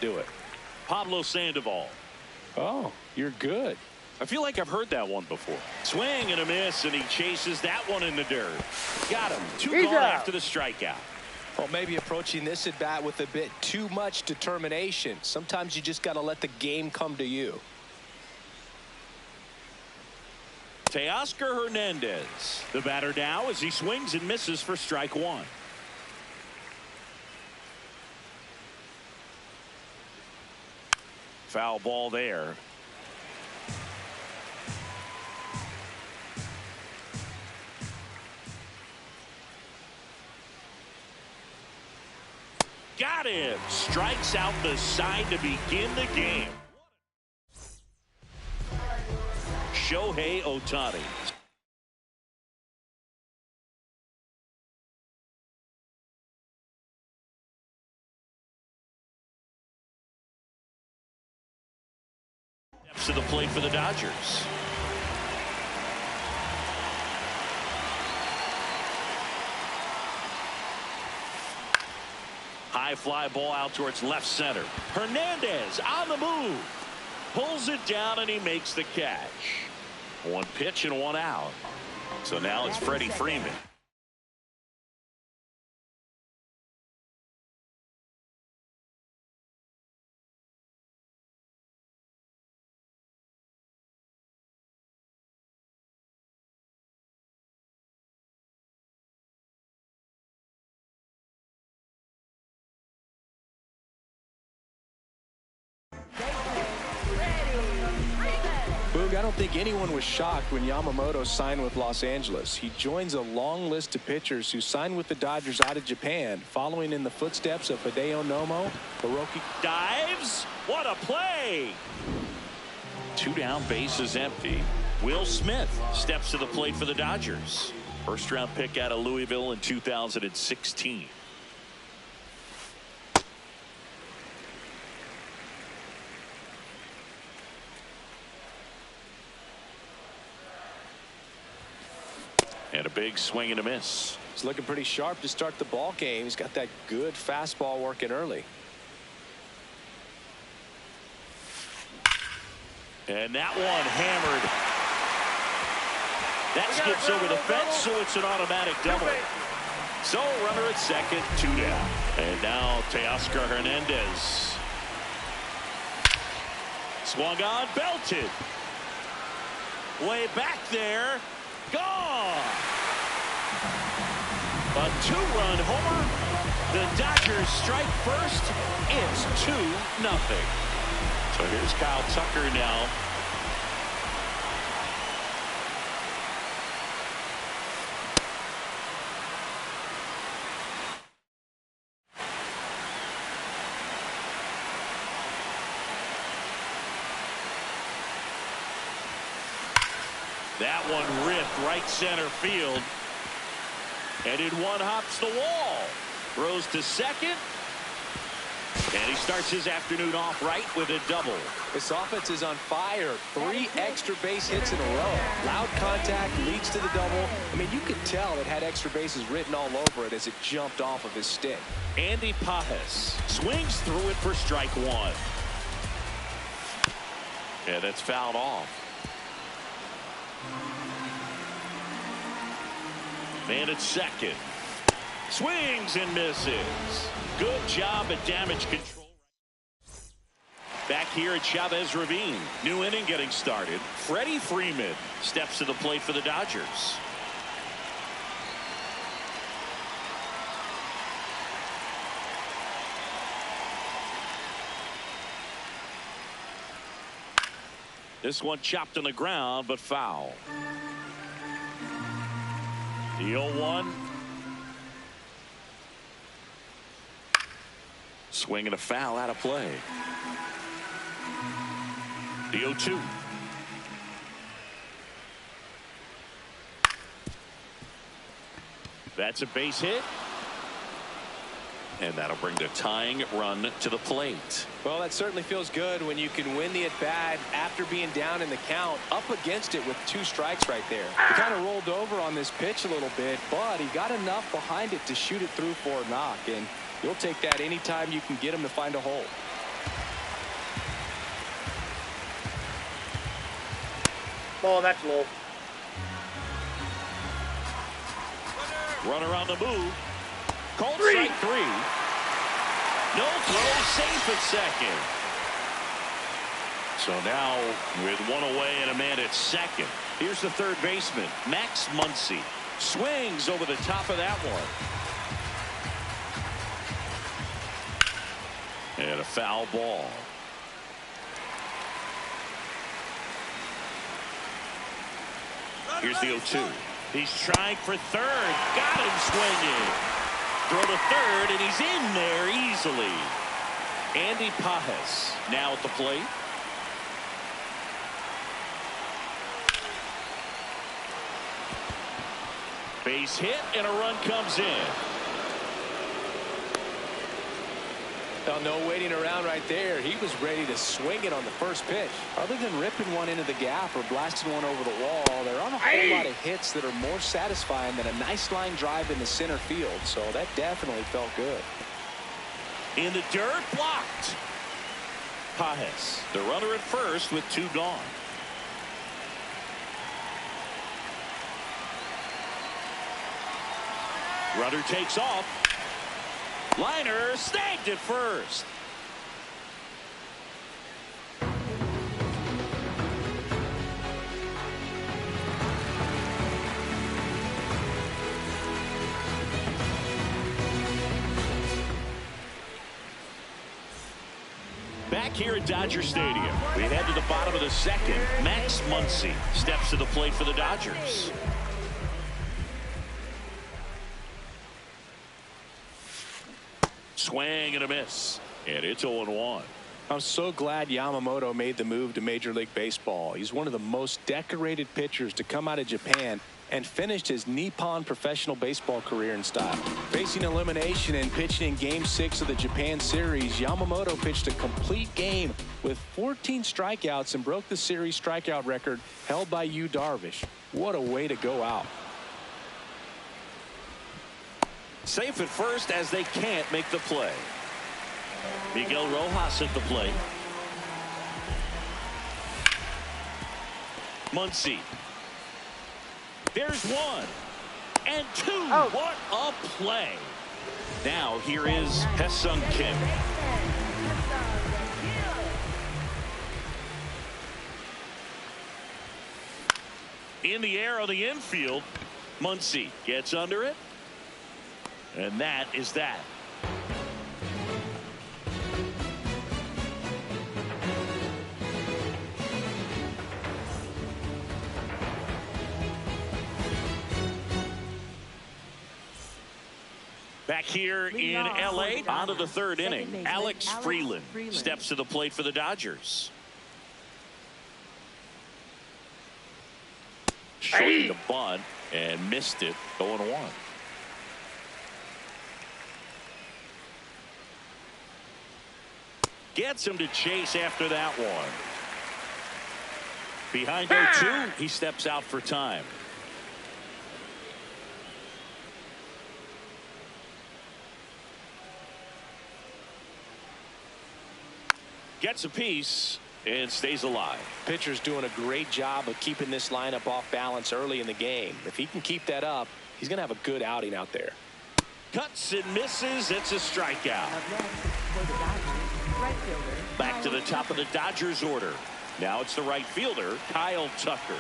Do it. Pablo Sandoval. Oh, you're good. I feel like I've heard that one before. Swing and a miss, and he chases that one in the dirt. Got him. Two gone after the strikeout. Well, maybe approaching this at bat with a bit too much determination. Sometimes you just got to let the game come to you. Teoscar Hernandez, the batter now as he swings and misses for strike one. Foul ball there. Got him. Strikes out the side to begin the game. Shohei Ohtani. Steps to the plate for the Dodgers. High fly ball out towards left center. Hernandez on the move. Pulls it down and he makes the catch. One pitch and one out. So now it's Freddie Freeman. Boog, I don't think anyone was shocked when Yamamoto signed with Los Angeles. He joins a long list of pitchers who signed with the Dodgers out of Japan, following in the footsteps of Hideo Nomo, Hiroki. Dives. What a play. Two down, bases empty. Will Smith steps to the plate for the Dodgers. First round pick out of Louisville in 2016. And a big swing and a miss. He's looking pretty sharp to start the ball game. He's got that good fastball working early. And that one hammered. That skips over the fence, so it's an automatic double. So runner at second, two down. And now Teoscar Hernandez. Swung on, belted. Way back there. Gone. A two-run homer. The Dodgers strike first. It's 2-0. So here's Kyle Tucker now. That one ripped right center field. And in one hops the wall. Throws to second. And he starts his afternoon off right with a double. This offense is on fire. 3 extra base hits in a row. Loud contact leads to the double. I mean, you could tell it had extra bases written all over it as it jumped off of his stick. Andy Pages swings through it for strike one. Yeah, that's fouled off. Man at second. Swings and misses. Good job at damage control. Back here at Chavez Ravine. New inning getting started. Freddie Freeman steps to the plate for the Dodgers. This one chopped on the ground, but foul. The 0-1. Swing and a foul out of play. The 0-2. That's a base hit. And that'll bring the tying run to the plate. Well, that certainly feels good when you can win the at-bat after being down in the count, up against it with 2 strikes right there. He kind of rolled over on this pitch a little bit, but he got enough behind it to shoot it through for a knock, and you'll take that anytime you can get him to find a hole. Oh, that's low. Runner on the move. Called strike 3. No throw, safe at second. So now with one away and a man at second. Here's the third baseman, Max Muncy. Swings over the top of that one. And a foul ball. Here's the 0-2. He's trying for third. Got him swinging. Throw to third, and he's in there easily. Andy Pages now at the plate. Base hit, and a run comes in. Well, no waiting around right there. He was ready to swing it on the first pitch. Other than ripping one into the gap or blasting one over the wall, there aren't a whole lot of hits that are more satisfying than a nice line drive in the center field. So that definitely felt good. In the dirt, blocked. Pages, the runner at first with 2 gone. Runner takes off. Liner snagged at first. Back here at Dodger Stadium, we head to the bottom of the second. Max Muncy steps to the plate for the Dodgers. Swing and a miss, and it's 0-1. I'm so glad Yamamoto made the move to Major League Baseball. He's one of the most decorated pitchers to come out of Japan and finished his Nippon professional baseball career in style. Facing elimination and pitching in Game 6 of the Japan Series, Yamamoto pitched a complete game with 14 strikeouts and broke the series strikeout record held by Yu Darvish. What a way to go out. Safe at first as they can't make the play. Miguel Rojas at the plate. Muncy. There's 1 and 2. Oh. What a play. Now here is Ha-Seong Kim. In the air on the infield. Muncy gets under it. And that is that. Back here in LA, on to the third inning. Alex Freeland steps to the plate for the Dodgers. Shortened the bunt and missed it. 0-1. Gets him to chase after that one. Behind 0-2, he steps out for time. Gets a piece and stays alive. Pitcher's doing a great job of keeping this lineup off balance early in the game. If he can keep that up, he's going to have a good outing out there. Cuts and misses. It's a strikeout. Back to the top of the Dodgers order. Now it's the right fielder, Kyle Tucker.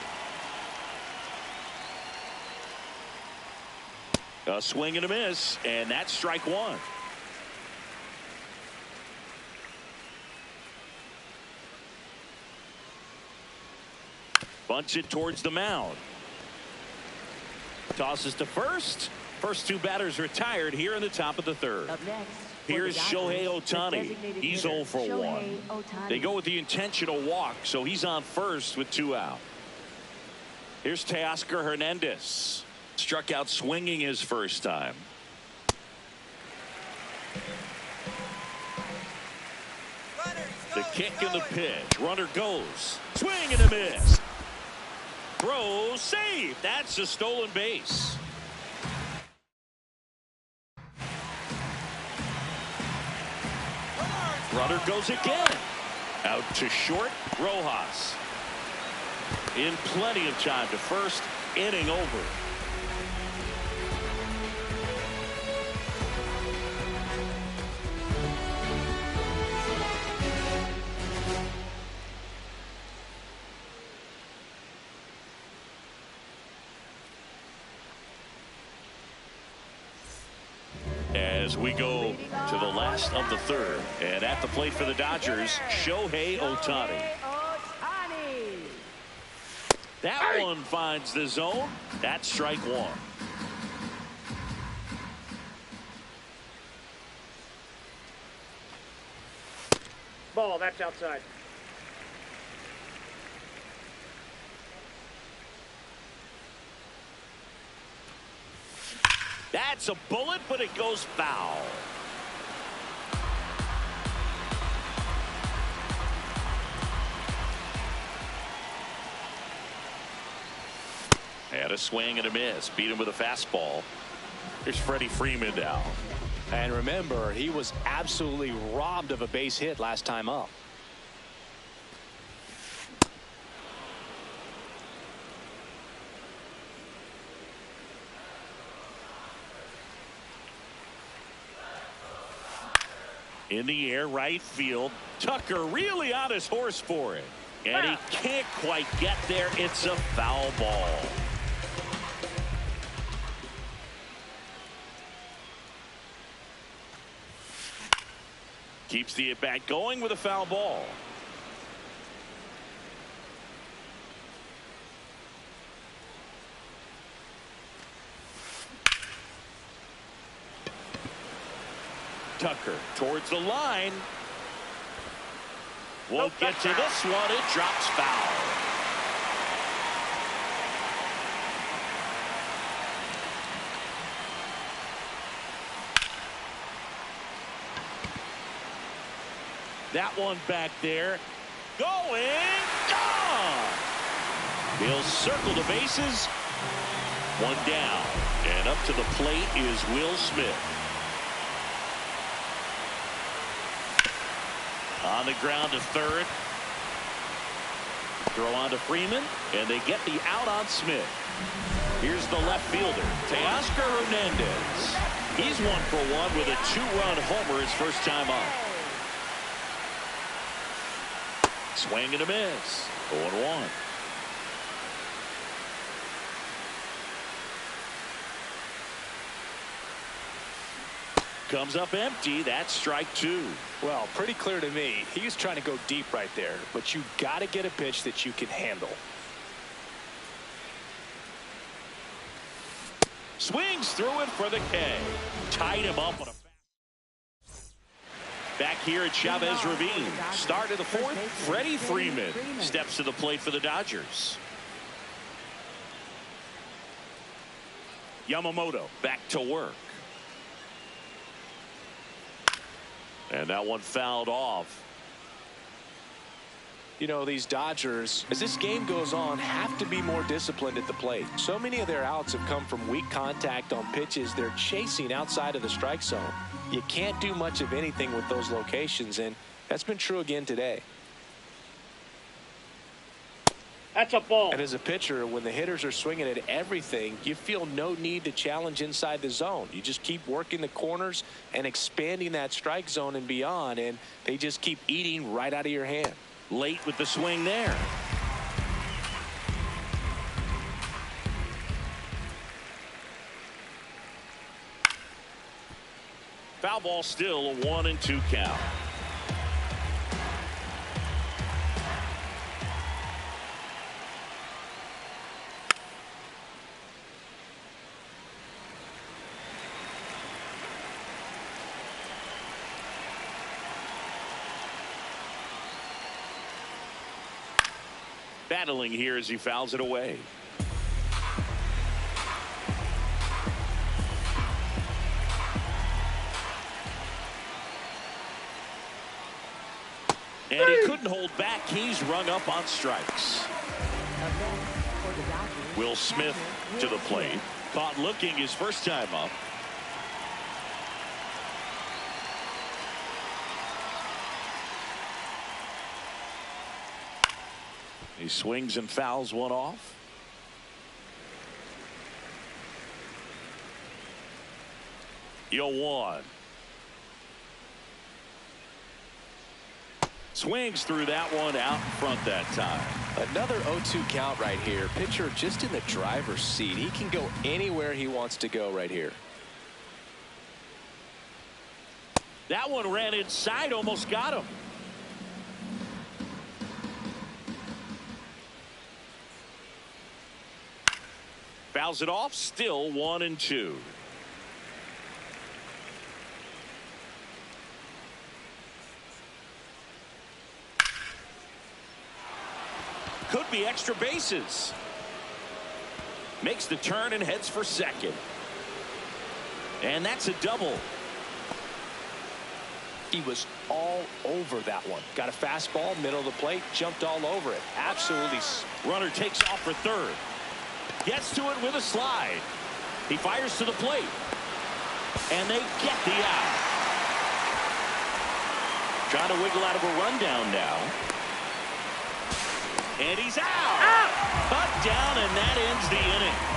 A swing and a miss, and that's strike 1. Bunts it towards the mound. Tosses to first. First 2 batters retired here in the top of the third. Here's Shohei Ohtani. He's 0 for 1. They go with the intentional walk, so he's on first with 2 out. Here's Teoscar Hernandez. Struck out swinging his first time. The kick and the pitch. Runner goes. Swing and a miss. Throw saved. That's a stolen base. Runner goes again. Out to short. Rojas. In plenty of time to first, inning over. As we go to the last of the third, and at the plate for the Dodgers, Shohei Ohtani. That one finds the zone. That's strike one. Ball, that's outside. That's a bullet, but it goes foul. And a swing and a miss. Beat him with a fastball. Here's Freddie Freeman now. And remember, he was absolutely robbed of a base hit last time up. In the air, right field. Tucker really on his horse for it. And he can't quite get there. It's a foul ball. Keeps the at-bat going with a foul ball. Tucker towards the line. Won't get to this one. It drops foul. That one back there. Going. Gone. He'll circle the bases. One down. And up to the plate is Will Smith. On the ground to third. Throw on to Freeman, and they get the out on Smith. Here's the left fielder, Teoscar Hernandez. He's 1 for 1 with a 2-run homer his first time up. Swing and a miss. 0-1. Comes up empty. That's strike two. Well, pretty clear to me. He was trying to go deep right there, but you got to get a pitch that you can handle. Swings through it for the K. Tied him up on a. Back here at Chavez Ravine. Start of the fourth. Freddie Freeman steps to the plate for the Dodgers. Yamamoto back to work. And that one fouled off. You know, these Dodgers, as this game goes on, have to be more disciplined at the plate. So many of their outs have come from weak contact on pitches they're chasing outside of the strike zone. You can't do much of anything with those locations, and that's been true again today. That's a ball. And as a pitcher, when the hitters are swinging at everything, you feel no need to challenge inside the zone. You just keep working the corners and expanding that strike zone and beyond, and they just keep eating right out of your hand. Late with the swing there. Foul ball, still a 1-2 count. Battling here as he fouls it away. And he couldn't hold back. He's rung up on strikes. Will Smith to the plate. Caught looking his first time up. He swings and fouls one off. Yo, 1. Swings through that one out in front that time. Another 0-2 count right here. Pitcher just in the driver's seat. He can go anywhere he wants to go right here. That one ran inside, almost got him. Fouls it off, still 1-2. Could be extra bases. Makes the turn and heads for second. And that's a double. He was all over that one. Got a fastball, middle of the plate, jumped all over it. Absolutely. Runner takes off for third. Gets to it with a slide. He fires to the plate. And they get the out. Trying to wiggle out of a rundown now. And he's out. Cut down, and that ends the inning.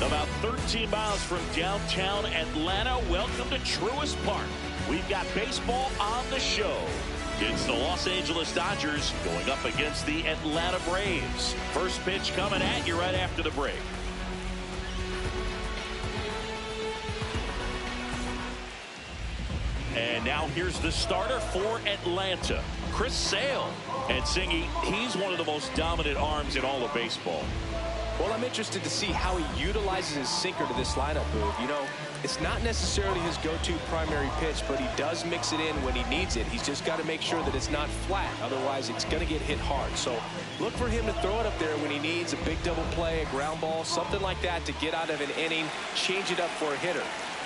About 13 miles from downtown Atlanta, welcome to Truist Park. We've got baseball on the show. It's the Los Angeles Dodgers going up against the Atlanta Braves. First pitch coming at you right after the break. And now here's the starter for Atlanta, Chris Sale. And Singy, he's one of the most dominant arms in all of baseball. Well, I'm interested to see how he utilizes his sinker to this lineup move. You know, it's not necessarily his go-to primary pitch, but he does mix it in when he needs it. He's just got to make sure that it's not flat. Otherwise, it's going to get hit hard. So look for him to throw it up there when he needs a big double play, a ground ball, something like that to get out of an inning, change it up for a hitter.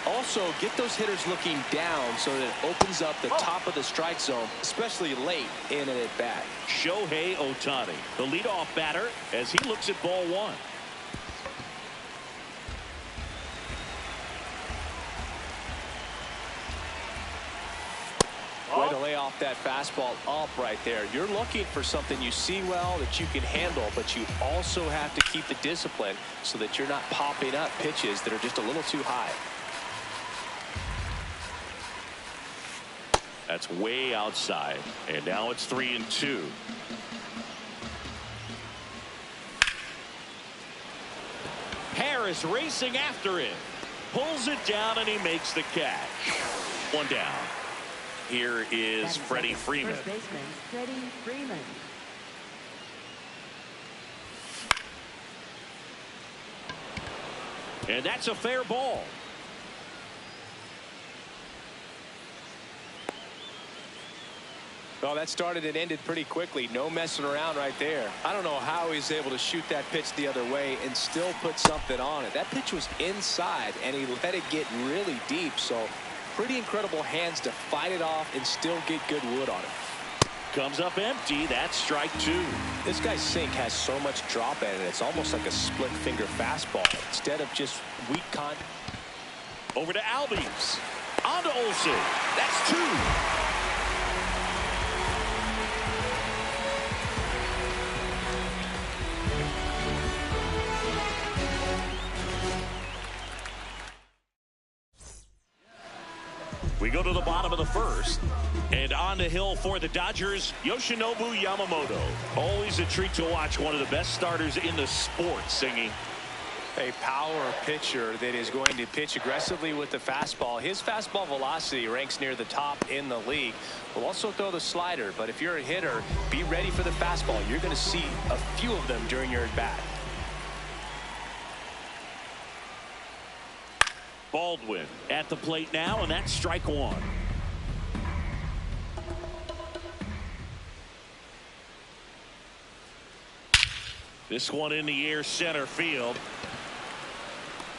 Also, get those hitters looking down so that it opens up the top of the strike zone, especially late in an at-bat. Shohei Ohtani, the leadoff batter, as he looks at ball one. Way to lay off that fastball up right there. You're looking for something you see well that you can handle, but you also have to keep the discipline so that you're not popping up pitches that are just a little too high. That's way outside, and now it's 3-2. Harris racing after it, pulls it down, and he makes the catch. One down. Here is Freddie Freeman. First baseman, Freddie Freeman. And that's a fair ball. Well, that started and ended pretty quickly. No messing around right there. I don't know how he's able to shoot that pitch the other way and still put something on it. That pitch was inside, and he let it get really deep. So pretty incredible hands to fight it off and still get good wood on it. Comes up empty. That's strike two. This guy's sink has so much drop in it. It's almost like a split finger fastball instead of just weak contact. Over to Albies. On to Olsen. That's two. We go to the bottom of the first, and on the hill for the Dodgers, Yoshinobu Yamamoto. Always a treat to watch one of the best starters in the sport, Singy. A power pitcher that is going to pitch aggressively with the fastball. His fastball velocity ranks near the top in the league. Will also throw the slider, but if you're a hitter, be ready for the fastball. You're going to see a few of them during your at-bat. Baldwin at the plate now, and that's strike one. This one in the air, center field.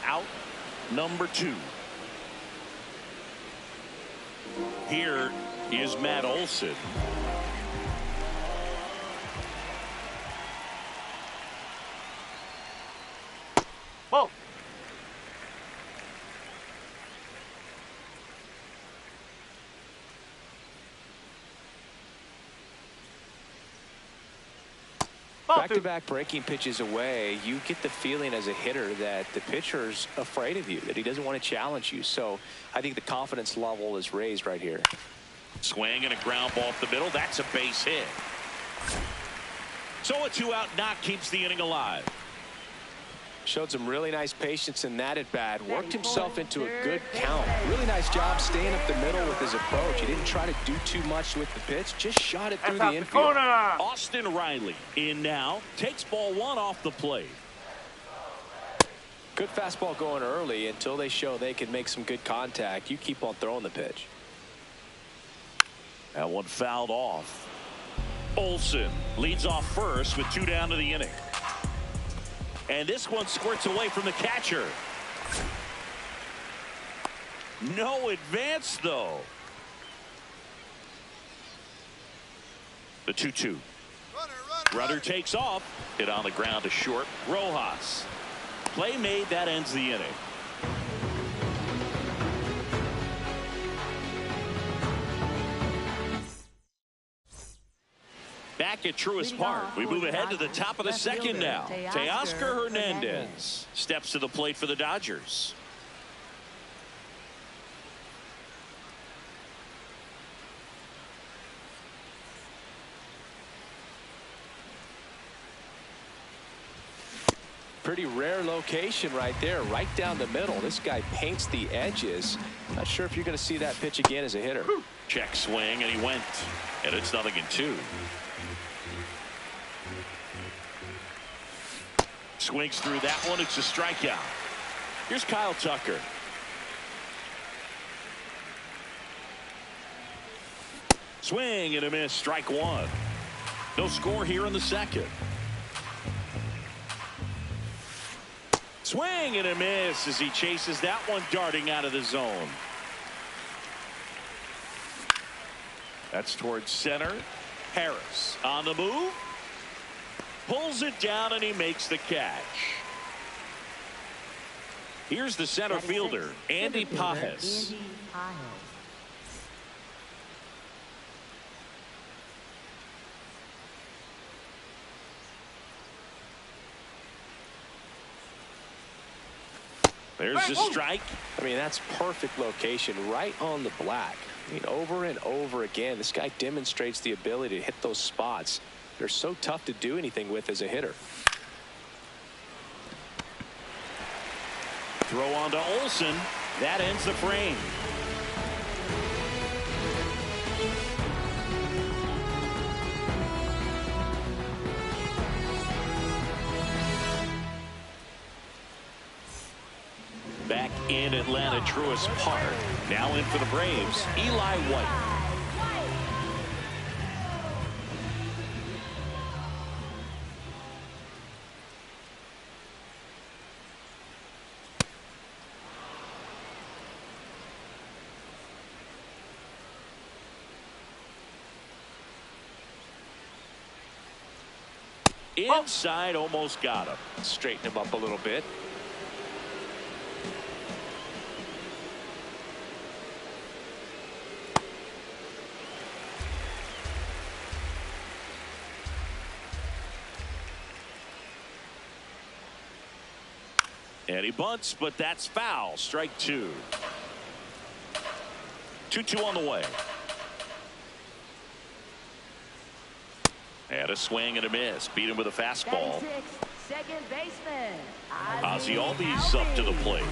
Out number two. Here is Matt Olson. Ball. Back-to-back breaking pitches away, you get the feeling as a hitter that the pitcher's afraid of you, that he doesn't want to challenge you. So I think the confidence level is raised right here. Swing and a ground ball up the middle. That's a base hit. So a two-out knock keeps the inning alive. Showed some really nice patience in that at bat. Worked himself into a good count. Really nice job staying up the middle with his approach. He didn't try to do too much with the pitch. Just shot it through the infield. Austin Riley in now. Takes ball one off the plate. Good fastball going early until they show they can make some good contact. You keep on throwing the pitch. That one fouled off. Olsen leads off first with two down to the inning. And this one squirts away from the catcher. No advance, though. The 2-2. Runner takes off. Hit on the ground to short. Rojas. Play made. That ends the inning. Back back at Truist Park. We move ahead to the top of the second now. Teoscar Hernandez steps to the plate for the Dodgers. Pretty rare location right there, right down the middle. This guy paints the edges. Not sure if you're going to see that pitch again as a hitter. Check swing, and he went. And it's 0-2. Swings through that one. It's a strikeout. Here's Kyle Tucker. Swing and a miss. Strike one. No score here in the second. Swing and a miss as he chases that one darting out of the zone. That's towards center. Harris on the move. Pulls it down and he makes the catch. Here's the center fielder, Andy Pages. There's a strike. I mean, that's perfect location, right on the black. I mean, over and over again, this guy demonstrates the ability to hit those spots. They're so tough to do anything with as a hitter. Throw on to Olsen. That ends the frame. Back in Atlanta, Truist Park. Now in for the Braves, Eli White. Inside, almost got him. Straighten him up a little bit. And he bunts, but that's foul. Strike two. 2-2 on the way. And a swing and a miss. Beat him with a fastball. Second baseman Ozzie Albies up to the plate.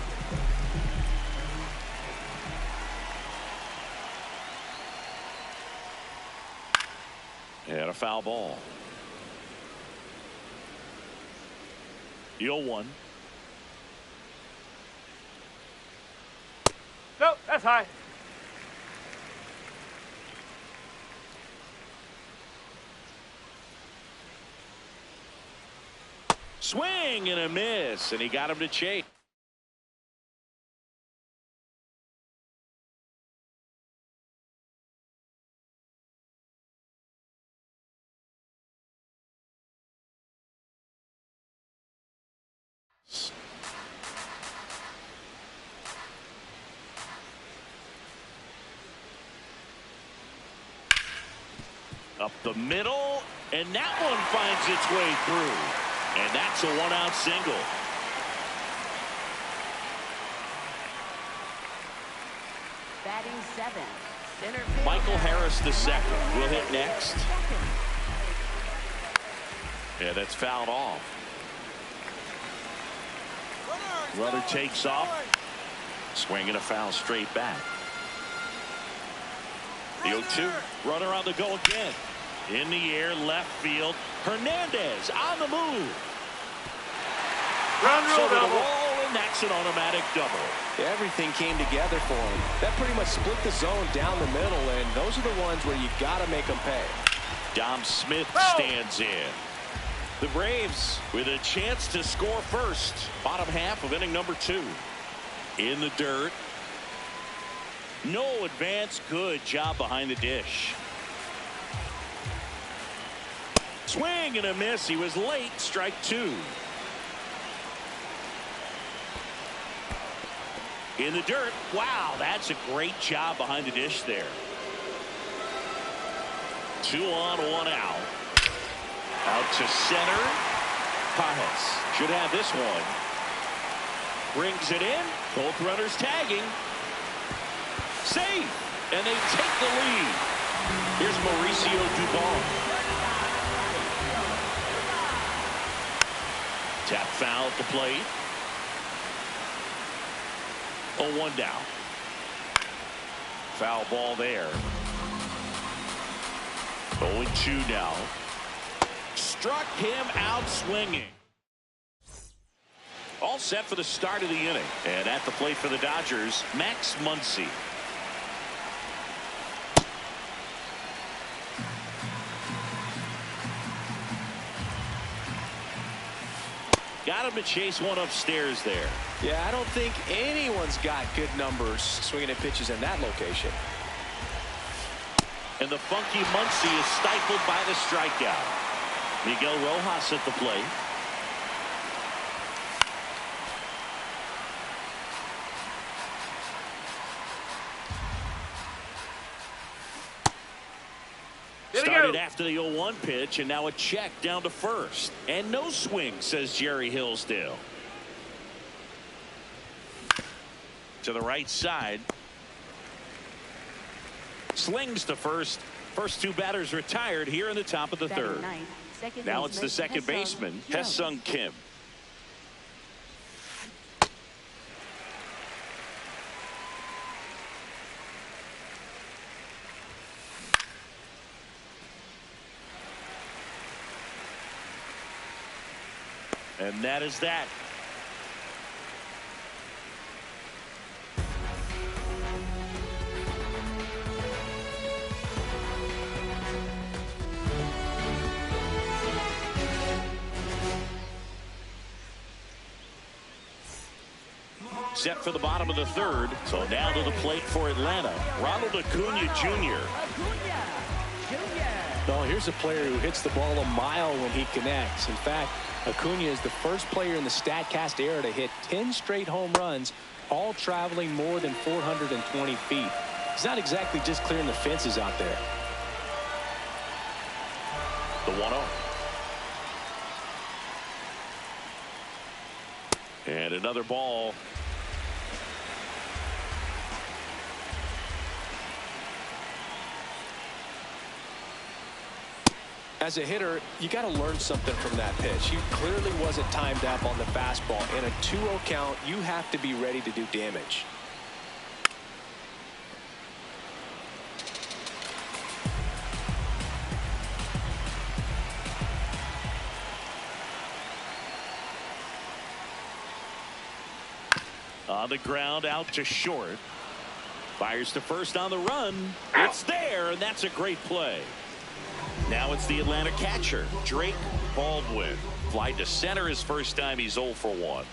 And a foul ball. 0-1. No, that's high. Swing and a miss, and he got him to chase. Up the middle, and that one finds its way through. And that's a one-out single. batting seventh. Center Michael fielder, Harris the second will hit Harris next. second. Yeah, that's fouled off. Runner takes off. Swinging a foul straight back. The 0-2. Runner on the go again. In the air, left field. Hernandez on the move. Run rule Over the double. wall, and that's an automatic double. Everything came together for him. That pretty much split the zone down the middle, and those are the ones where you got to make them pay. Dom Smith stands in. The Braves with a chance to score first. Bottom half of inning number 2. In the dirt. No advance. Good job behind the dish. Swing and a miss. He was late. Strike 2. In the dirt. Wow, that's a great job behind the dish there. 2 on, 1 out. Out to center. Pajes should have this one. Brings it in. Both runners tagging. Safe. And they take the lead. Here's Mauricio Dubon. Tap foul at the plate. 0-1 down. Foul ball there. 0-2 now. Struck him out swinging. All set for the start of the inning. And at the plate for the Dodgers, Max Muncy. Got him to chase one upstairs there. Yeah, I don't think anyone's got good numbers swinging at pitches in that location. And the funky Muncy is stifled by the strikeout. Miguel Rojas at the plate. Started after the 0-1 pitch, and now a check down to first. And no swing, says Jerry Hillsdale. To the right side. Slings to first. First two batters retired here in the top of the third. Now it's the second baseman, Ha-Seong Kim. And that is that. Set for the bottom of the third. So now to the plate for Atlanta, Ronald Acuna Jr. No, here's a player who hits the ball a mile when he connects. In fact, Acuna is the first player in the StatCast era to hit 10 straight home runs, all traveling more than 420 feet. He's not exactly just clearing the fences out there. The 1-0. And another ball. As a hitter, you got to learn something from that pitch. He clearly wasn't timed up on the fastball. In a 2-0 count, you have to be ready to do damage. On the ground, out to short. Fires to first on the run. It's there, and that's a great play. Now it's the Atlanta catcher, Drake Baldwin. Fly to center his first time. He's 0 for 1.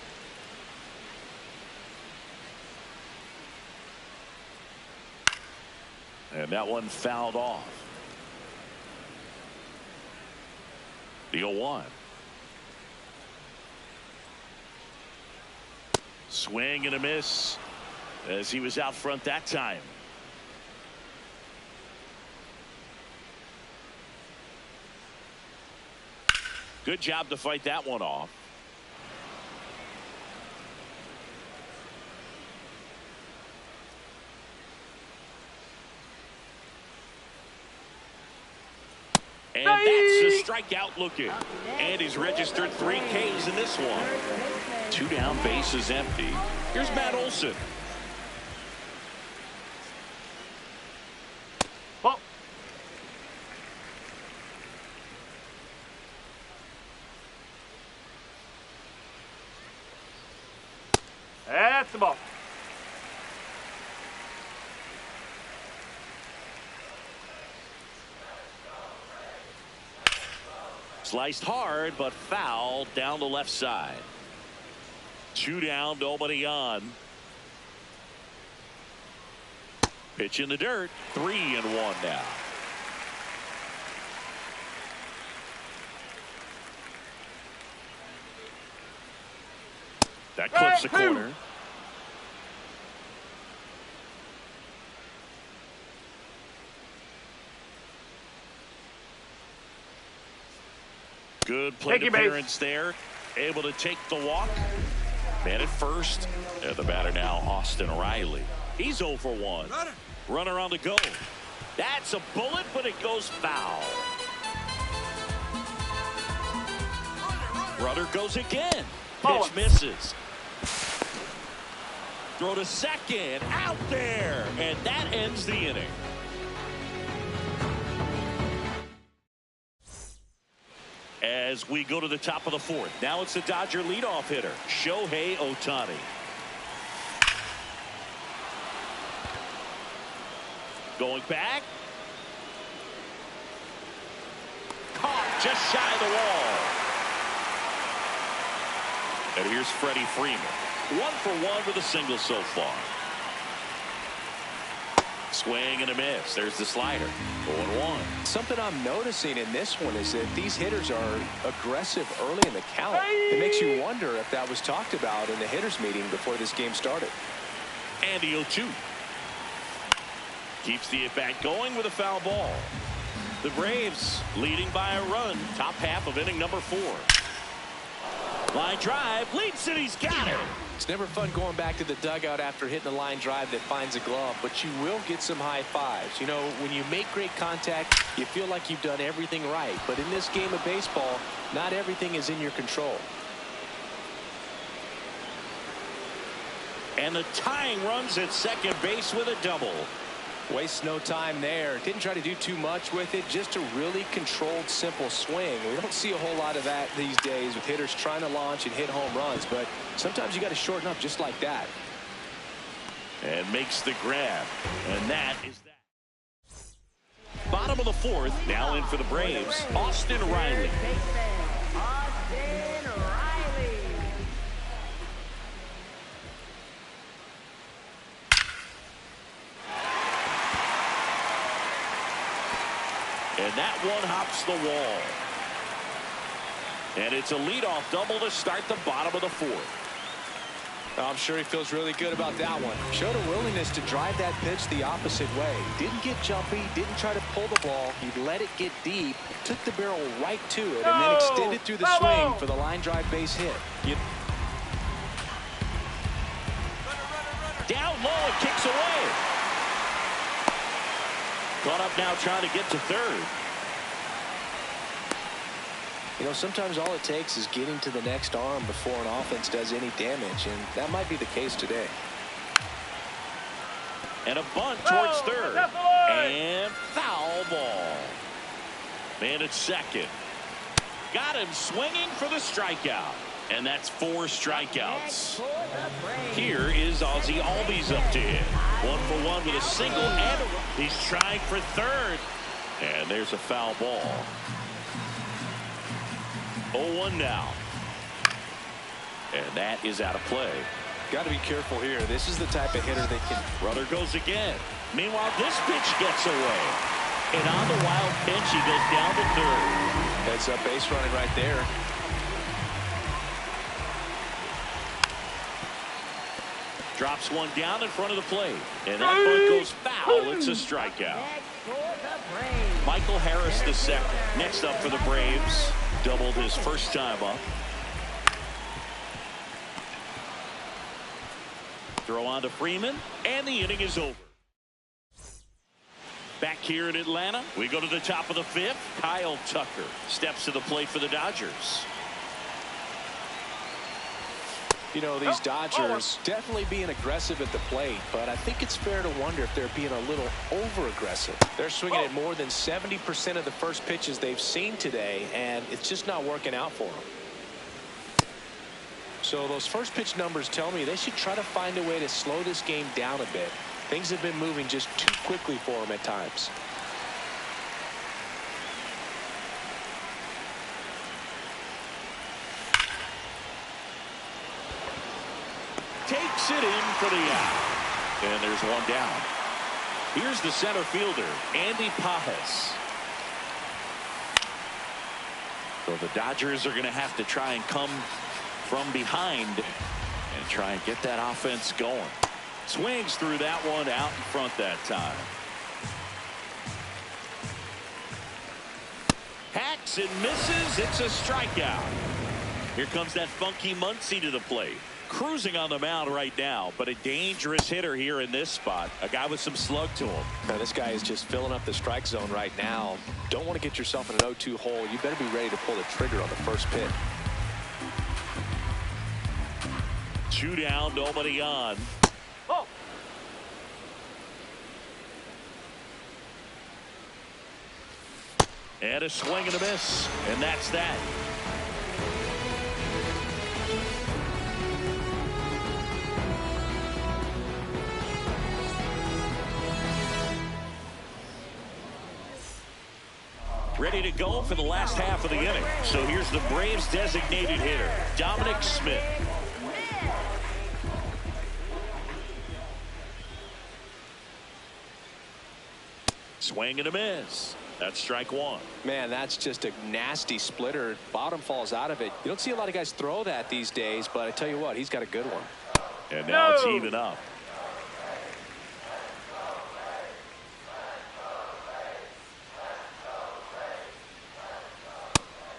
And that one fouled off. The 0-1. Swing and a miss as he was out front that time. Good job to fight that one off. And that's a strikeout looking. And he's registered 3 Ks in this one. 2 down, bases empty. Here's Matt Olson. Ball. That's the ball. Sliced hard, but foul down the left side. 2 down, nobody on. Pitch in the dirt. 3-1 now. That clips the corner. Good plate appearance there. Able to take the walk. Man at first. And the batter now, Austin Riley. He's 0 for 1. Runner on the go. That's a bullet, but it goes foul. Runner goes again. Pitch misses. Throw to second. Out there. And that ends the inning. As we go to the top of the 4th. Now it's the Dodger leadoff hitter, Shohei Ohtani. Going back. Caught just shy of the wall. And here's Freddie Freeman. 1 for 1 with a single so far. Swing and a miss. There's the slider. 0-1. Something I'm noticing in this one is that these hitters are aggressive early in the count. It makes you wonder if that was talked about in the hitters meeting before this game started. Andy 0-2. Keeps the at-bat going with a foul ball. The Braves leading by a run. Top half of inning number 4. Line drive. Leads it. He's got it. It's never fun going back to the dugout after hitting a line drive that finds a glove, but you will get some high fives. You know, when you make great contact, you feel like you've done everything right. But in this game of baseball, not everything is in your control. And the tying runs at second base with a double. Wastes no time there. Didn't try to do too much with it. Just a really controlled, simple swing. We don't see a whole lot of that these days with hitters trying to launch and hit home runs. But sometimes you got to shorten up just like that. And makes the grab. And that is that. Bottom of the 4th. Now in for the Braves, Austin Riley. Austin Riley. And that one hops the wall. And it's a leadoff double to start the bottom of the 4th. I'm sure he feels really good about that one. Showed a willingness to drive that pitch the opposite way. Didn't get jumpy, didn't try to pull the ball. He let it get deep, took the barrel right to it, and then extended through the swing for the line drive base hit. Down low and kicks away. Caught up now trying to get to third. You know, sometimes all it takes is getting to the next arm before an offense does any damage, and that might be the case today. And a bunt towards third. And foul ball. Man at second. Got him swinging for the strikeout. And that's 4 strikeouts. Here is Ozzie Albies up to hit. 1 for 1 with a single and a run. He's trying for third. And there's a foul ball. 0-1 now. And that is out of play. Got to be careful here. This is the type of hitter that can. Runner goes again. Meanwhile, this pitch gets away. And on the wild pitch, he goes down to third. Heads up base running right there. Drops one down in front of the plate. And that bunt goes foul. It's a strikeout. Michael Harris the second. Next up for the Braves. Doubled his first time up. Throw on to Freeman. And the inning is over. Back here in Atlanta, we go to the top of the 5th. Kyle Tucker steps to the plate for the Dodgers. You know, these Dodgers definitely being aggressive at the plate, but I think it's fair to wonder if they're being a little over-aggressive. They're swinging at more than 70% of the first pitches they've seen today, and it's just not working out for them. So those first pitch numbers tell me they should try to find a way to slow this game down a bit. Things have been moving just too quickly for them at times. Takes it in for the out. And there's one down. Here's the center fielder, Andy Pages. So the Dodgers are going to have to try and come from behind and try and get that offense going. Swings through that one out in front that time. Hacks And misses. It's a strikeout. Here comes that funky Muncy to the plate. Cruising on the mound right now, but a dangerous hitter here in this spot. A guy with some slug to him. Now, this guy is just filling up the strike zone right now. Don't want to get yourself in an 0-2 hole. You better be ready to pull the trigger on the first pitch. 2 down, nobody on. Oh. And a swing and a miss. And that's that. Ready to go for the last half of the inning. So here's the Braves designated hitter, Dominic Smith. Swing and a miss. That's strike one. Man, that's just a nasty splitter. Bottom falls out of it. You don't see a lot of guys throw that these days, but I tell you what, he's got a good one. And now it's even up.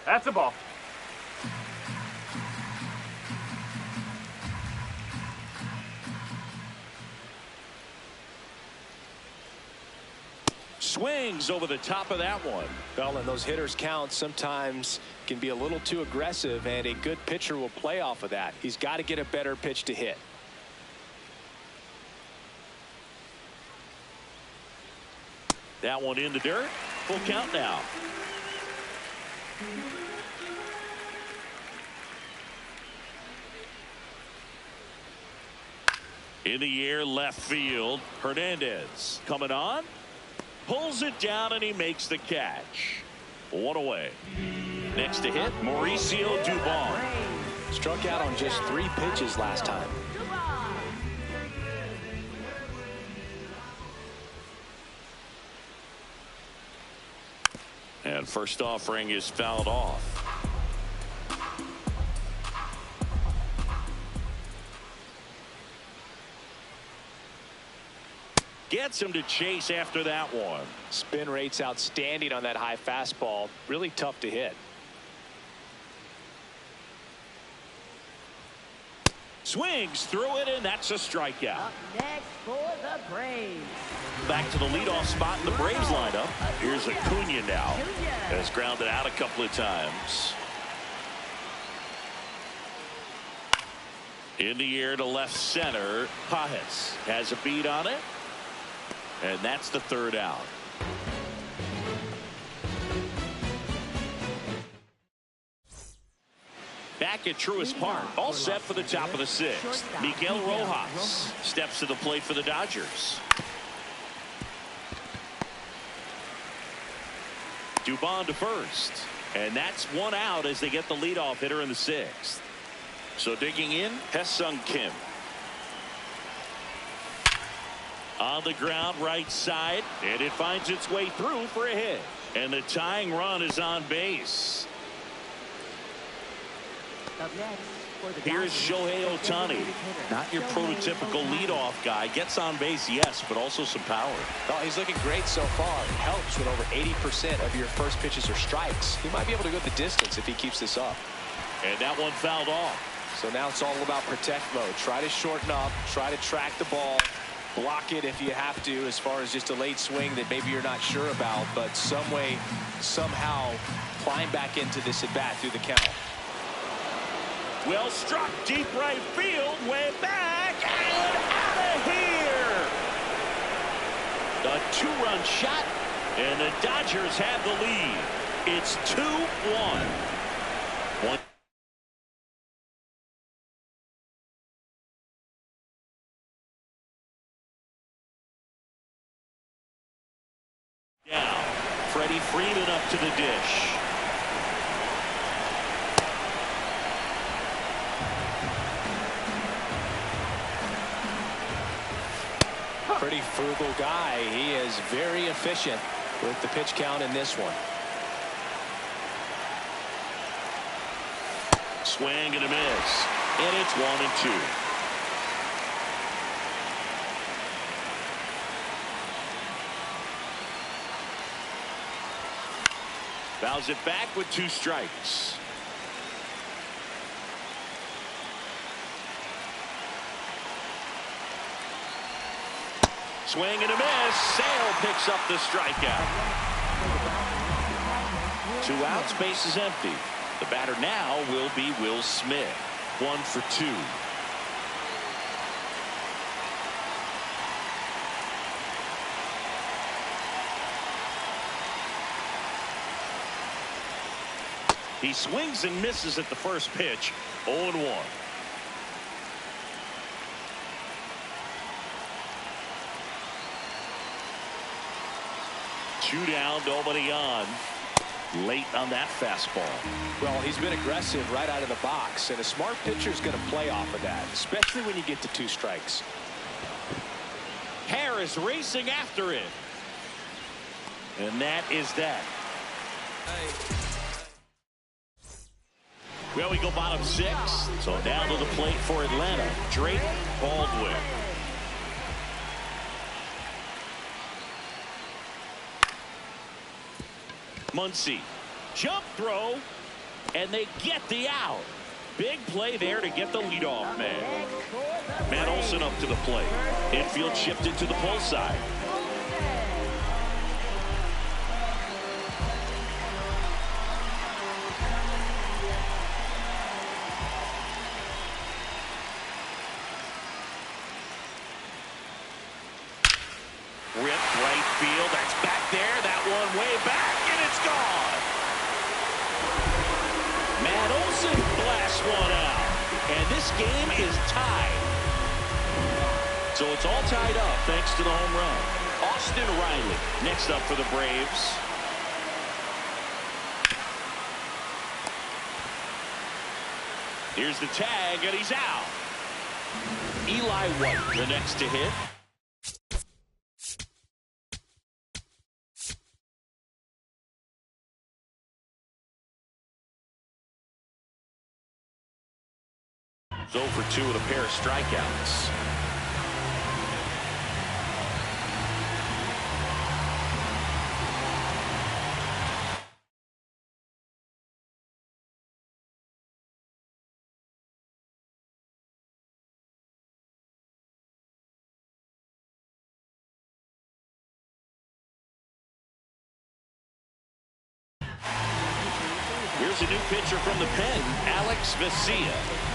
That's a ball. Swings over the top of that one. Well, and those hitters count sometimes can be a little too aggressive, and a good pitcher will play off of that. He's got to get a better pitch to hit. That one in the dirt. Full count now. In the air, left field. Hernandez coming on. Pulls it down, and he makes the catch. One away. Next to hit, Mauricio Dubon. Struck out on just 3 pitches last time. And first offering is fouled off. Gets him to chase after that one. Spin rate's outstanding on that high fastball. Really tough to hit. Swings through it, and that's a strikeout. Up next for the Braves. Back to the leadoff spot in the Braves lineup. Here's Acuna now. Has grounded out a couple of times. In the air to left center. Pajes has a beat on it. And that's the third out. Back at Truist Park, all set for the top of the 6th. Miguel Rojas steps to the plate for the Dodgers. Dubon to first. And that's one out as they get the leadoff hitter in the 6th. So digging in, Ha-Seong Kim. On the ground, right side, and it finds its way through for a hit. And the tying run is on base. Up next for the Here's Dodgers, Shohei Ohtani. Not your prototypical leadoff guy. Gets on base, yes, but also some power. Well, he's looking great so far. It helps when over 80% of your first pitches are strikes. He might be able to go the distance if he keeps this up. And that one fouled off. So now it's all about protect mode. Try to shorten up, try to track the ball, block it if you have to, as far as just a late swing that maybe you're not sure about, but some way, somehow climb back into this at bat through the count. Well struck, deep right field, way back, and out of here. A 2-run shot, and the Dodgers have the lead. It's 2-1. Down. Freddie Freeman up to the dish. Pretty frugal guy. He is very efficient with the pitch count in this one. Swing and a miss. And it's 1-2. Fouls it back with 2 strikes. Swing and a miss. Sale picks up the strikeout. 2 outs, base is empty. The batter now will be Will Smith. 1 for 2. He swings and misses at the first pitch. 0-1. Two down, nobody on. Late on that fastball. Well, he's been aggressive right out of the box, and a smart pitcher is going to play off of that, especially when you get to 2 strikes. Harris racing after it. And that is that. Well, we go bottom 6. So down to the plate for Atlanta, Drake Baldwin. Muncy, jump throw, and they get the out. Big play there to get the leadoff man. Matt Olson up to the plate. Infield shifted to the pull side. Ripped right field. That's back there. That one way back, and it's gone. Matt Olson blasts one out. And this game is tied. So it's all tied up thanks to the home run. Austin Riley next up for the Braves. Here's the tag, and he's out. Eli White, the next to hit. He's 0 for 2 with a pair of strikeouts. Here's a new pitcher from the pen, Alex Vesia.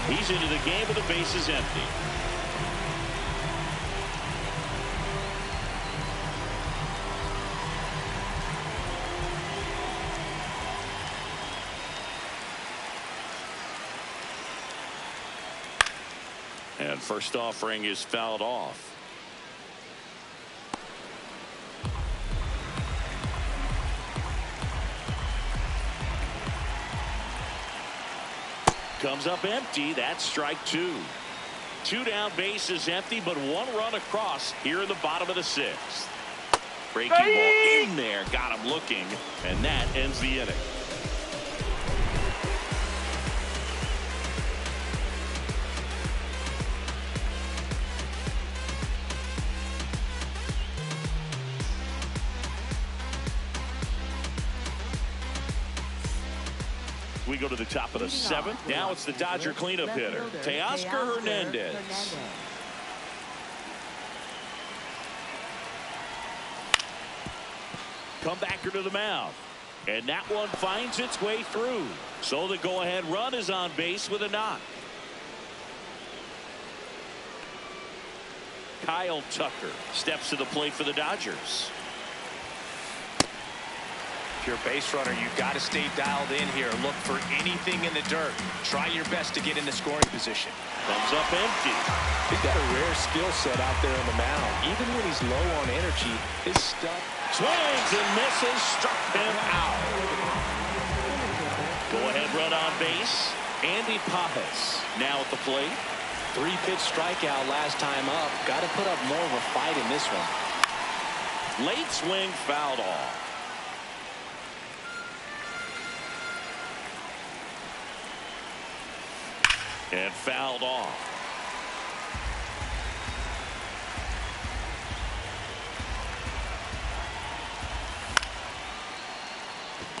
He's into the game with the bases empty. And first offering is fouled off. Comes up empty. That's strike 2. 2 down, bases empty, but 1 run across here in the bottom of the 6th. Breaking ball in there, got him looking, and that ends the inning. We go to the top of the 7th. Now it's the Dodger cleanup hitter, Teoscar Hernandez. Comebacker to the mound. And that one finds its way through. So the go-ahead run is on base with a knock. Kyle Tucker steps to the plate for the Dodgers. If you're a base runner, you've got to stay dialed in here. Look for anything in the dirt. Try your best to get into scoring position. Comes up empty. He's got a rare skill set out there on the mound. Even when he's low on energy, his stuff. Swings and misses, struck him out. Go-ahead run on base. Andy Papas now at the plate. 3-pitch strikeout last time up. Got to put up more of a fight in this one. Late swing fouled off. And fouled off.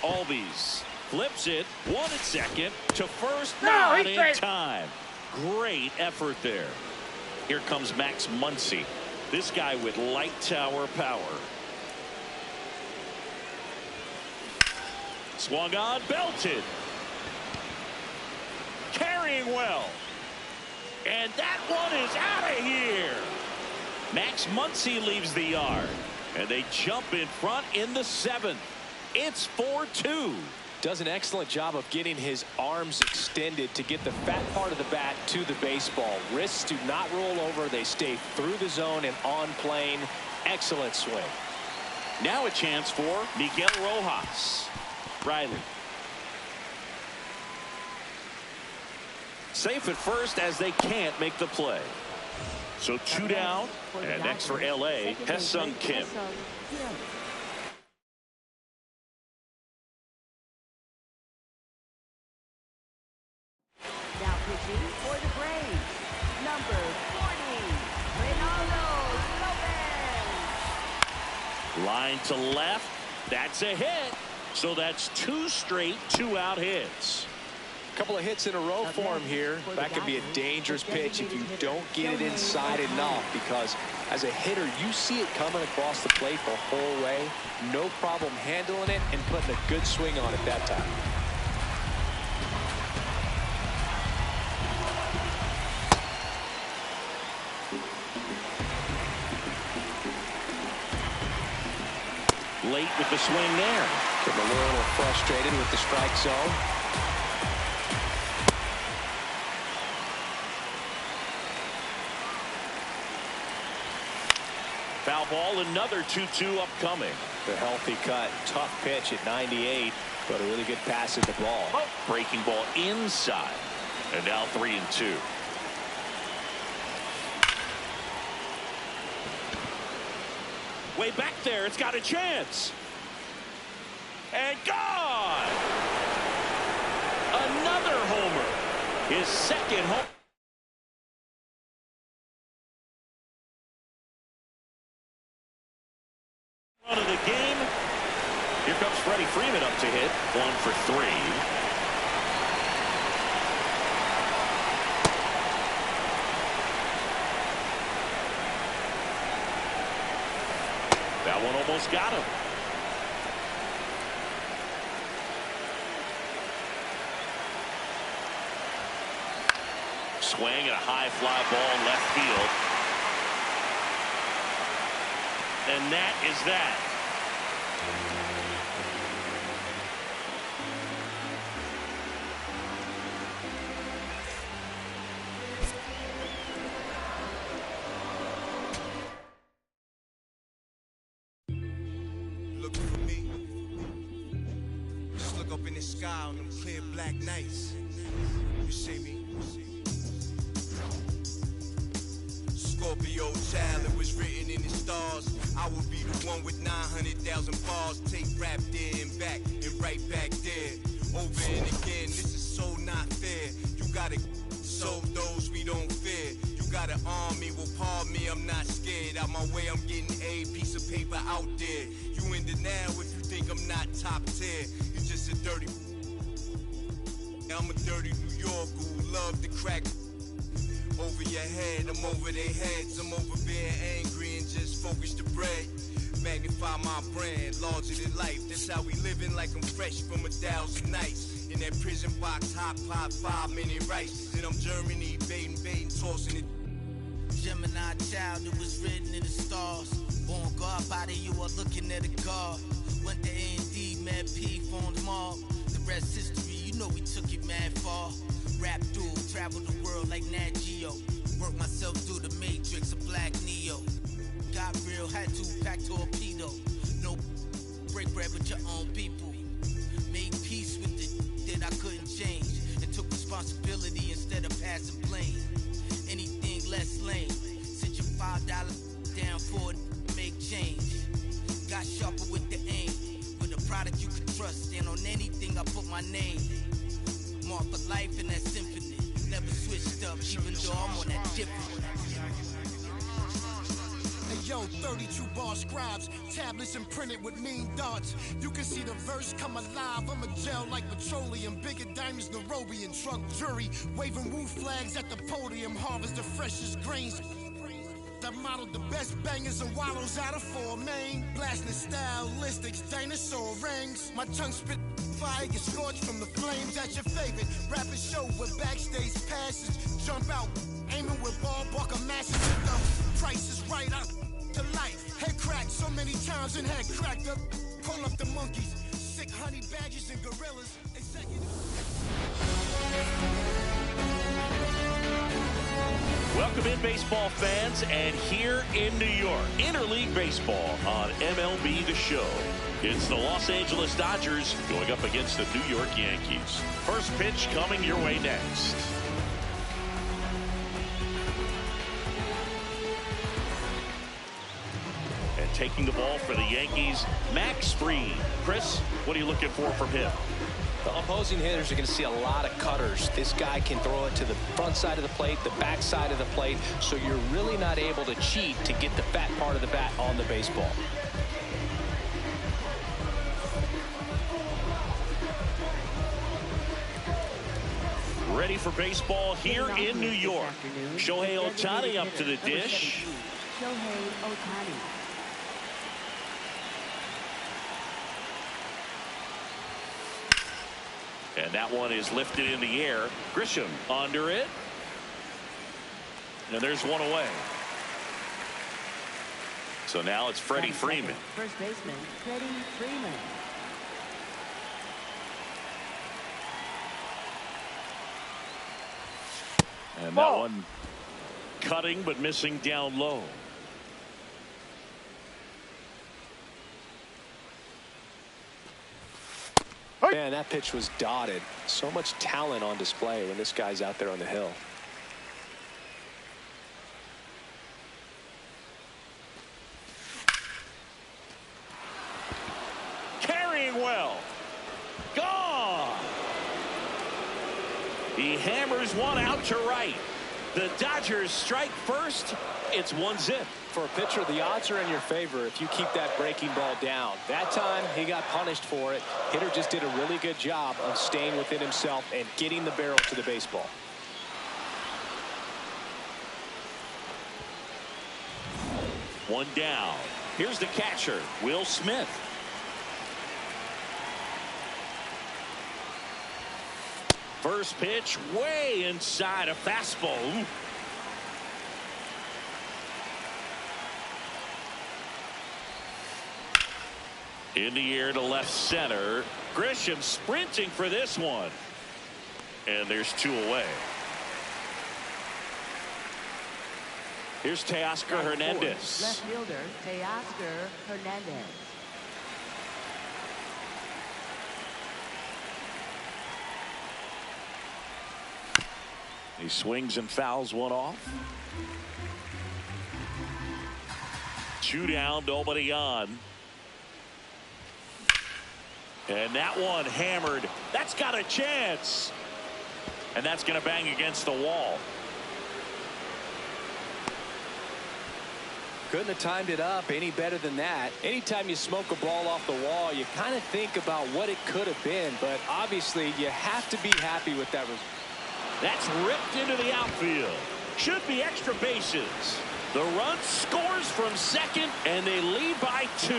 Albies flips it, one at second, to first, No, not he's in safe. time. Great effort there. Here comes Max Muncy. This guy with light tower power. Swung on, belted. Carrying well. And that one is out of here. Max Muncy leaves the yard. And they jump in front in the 7th. It's 4-2. Does an excellent job of getting his arms extended to get the fat part of the bat to the baseball. Wrists do not roll over. They stay through the zone and on plane. Excellent swing. Now a chance for Miguel Rojas. Riley. Safe at first as they can't make the play. So 2 down, and next for LA, Hesung Kim. Now pitching for the Braves, number 40, Reynaldo Lopez. Line to left. That's a hit. So that's 2 straight 2-out hits. Couple of hits in a row for him here. That could be a dangerous pitch if you don't get it inside enough, because as a hitter you see it coming across the plate the whole way. No problem handling it and putting a good swing on it that time. Late with the swing there. Getting a little frustrated with the strike zone. Foul ball, another 2-2 upcoming. The healthy cut, tough pitch at 98, but a really good pass at the ball. Breaking ball inside. And now 3-2. Way back there, it's got a chance. And gone! Another homer. His second home. Run of the game. Here comes Freddie Freeman up to hit. 1 for 3. That one almost got him. Swing and a high fly ball left field. And that is that. Look for me. Just look up in the sky on them clear black nights. You see me? Scorpio child, it was written in the stars. I would be the one with 900,000 bars. Take rap there and back and right back there. Over and again, this is so not fair. You gotta solve those we don't fear. You gotta arm me, well pardon me, I'm not scared. Out my way, I'm getting a piece of paper out there. You in denial if you think I'm not top tier. You just a dirty. I'm a dirty New Yorker who love to crack. Over your head, I'm over their heads. I'm over being angry and just focus the bread. Magnify my brand, larger than life. That's how we living, like I'm fresh from 1,000 nights. In that prison box, hot pot, 5-minute rice. Then I'm Germany, baiting, tossing it. Gemini child, it was written in the stars. Born God body, you are looking at a God. Went to A&D, Mad P, formed mob. The rest history, you know we took it mad far. Rap dude, travel the world like Nat Geo. Work myself through the matrix of Black Neo. Got real, had to pack torpedo. No break bread with your own people. Made peace with the that I couldn't change. And took responsibility instead of passing blame. Anything less lame. Sit your $5 down for it, make change. Got sharper with the aim. With a product you can trust. And on anything I put my name. Mark for life in that symphony. Never switched up, even though I'm on that different. Hey yo, 32 bar scribes, tablets imprinted with mean darts. You can see the verse come alive. I'm a gel like petroleum, bigger diamonds, Nairobian truck jury, waving woo flags at the podium. Harvest the freshest grains. I modeled the best bangers and wallows out of 4 main. Blasting stylistics, dinosaur rings. My tongue spit fire, get scorched from the flames. At your favorite rapid show with backstage passes. Jump out, aiming with ball buck a massive. The price is right up to life. Head cracked so many times and head cracked up. Call up the monkeys, sick honey badgers and gorillas. Welcome in, baseball fans, and here in New York, Interleague Baseball on MLB The Show. It's the Los Angeles Dodgers going up against the New York Yankees. First pitch coming your way next. And taking the ball for the Yankees, Max Fried. Chris, what are you looking for from him? The opposing hitters are going to see a lot of cutters. This guy can throw it to the front side of the plate, the back side of the plate, so you're really not able to cheat to get the fat part of the bat on the baseball. Ready for baseball here in New York. Shohei Ohtani up to the dish. Shohei Ohtani. And that one is lifted in the air. Grisham under it. And there's one away. So now it's Freddie Freeman. First baseman, Freddie Freeman. And that one cutting but missing down low. Man, that pitch was dotted. So much talent on display when this guy's out there on the hill. Carrying well. Gone. He hammers one out to right. The Dodgers strike first. It's 1-0. For a pitcher, the odds are in your favor if you keep that breaking ball down. That time, he got punished for it. Hitter just did a really good job of staying within himself and getting the barrel to the baseball. One down. Here's the catcher, Will Smith. First pitch way inside, a fastball. In the air to left center. Grisham sprinting for this one. And there's 2 away. Here's Teoscar Hernandez. Left fielder, Teoscar Hernandez. He swings and fouls one off. 2 down, nobody on. And that one hammered. That's got a chance. And that's going to bang against the wall. Couldn't have timed it up any better than that. Anytime you smoke a ball off the wall, you kind of think about what it could have been. But obviously, you have to be happy with that result. That's ripped into the outfield. Should be extra bases. The run scores from second, and they lead by 2.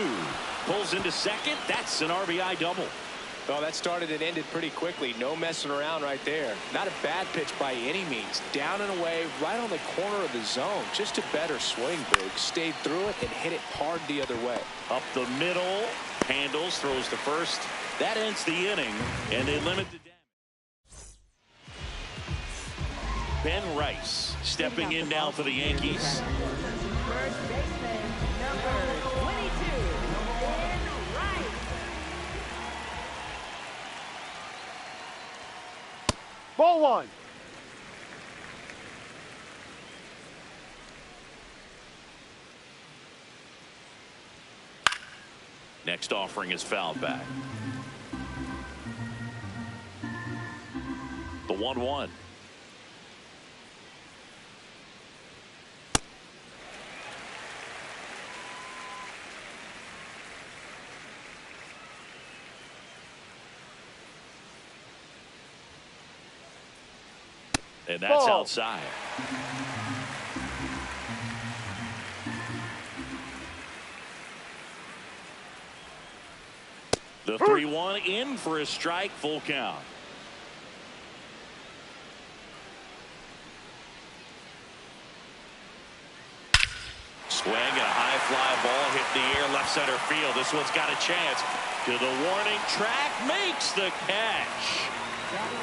Pulls into second. That's an RBI double. Well, that started and ended pretty quickly. No messing around right there. Not a bad pitch by any means. Down and away, right on the corner of the zone. Just a better swing, Boog. Stayed through it and hit it hard the other way. Up the middle. Handles, throws to first. That ends the inning, and they limit the damage. Ben Rice stepping in now for the Yankees. First baseman, number 22, Ben Rice. Ball 1. Next offering is fouled back. The 1-1. And that's outside. The 3-1 in for a strike, full count. Swing and a high fly ball hit the air left center field. This one's got a chance. To the warning track, makes the catch.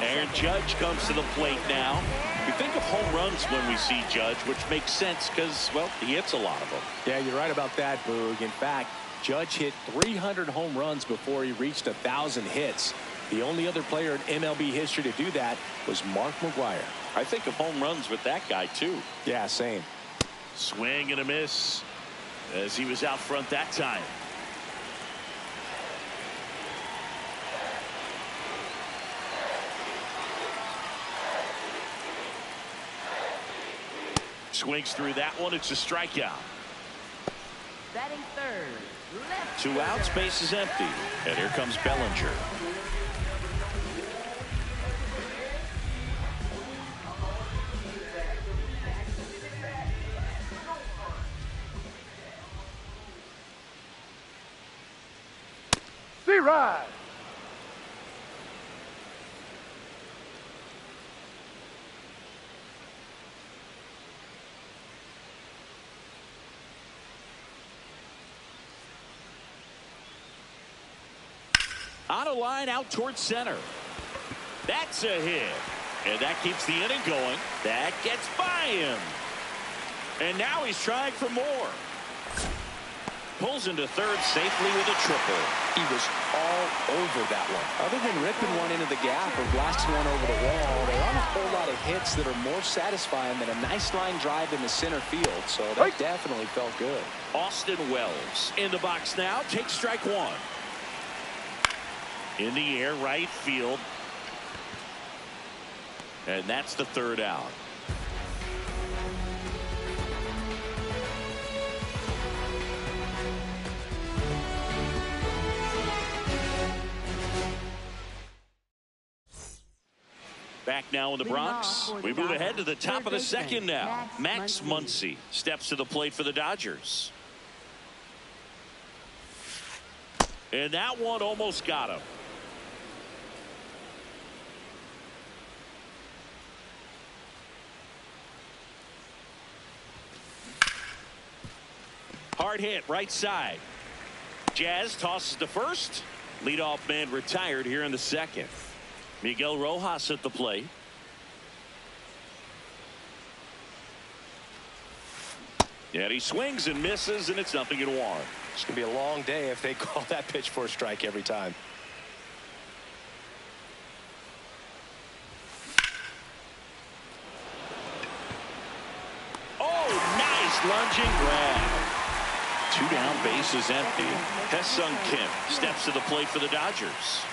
Aaron Judge comes to the plate now. We think of home runs when we see Judge, which makes sense because, well, he hits a lot of them. Yeah, you're right about that, Boog. In fact, Judge hit 300 home runs before he reached 1,000 hits. The only other player in MLB history to do that was Mark McGwire. I think of home runs with that guy, too. Yeah, same. Swing and a miss as he was out front that time. Swings through that one. It's a strikeout. Batting third. Left 2 outs, base is empty. And here comes Bellinger. C-Ride. On a line out towards center. That's a hit. And that keeps the inning going. That gets by him. And now he's trying for more. Pulls into third safely with a triple. He was all over that one. Other than ripping one into the gap or blasting one over the wall, there aren't a whole lot of hits that are more satisfying than a nice line drive in the center field. So that definitely felt good. Austin Wells in the box now. Takes strike one. In the air, right field. And that's the third out. Back now in the Bronx. We move ahead to the top of the second now. Max Muncy steps to the plate for the Dodgers. And that one almost got him. Hard hit right side. Jazz tosses to first. Leadoff man retired here in the second. Miguel Rojas at the plate. And he swings and misses, and it's 0-1. It's going to be a long day if they call that pitch for a strike every time. Oh, nice lunging grab. 2 down, base is empty. Ha-Seong Kim steps to the plate for the Dodgers.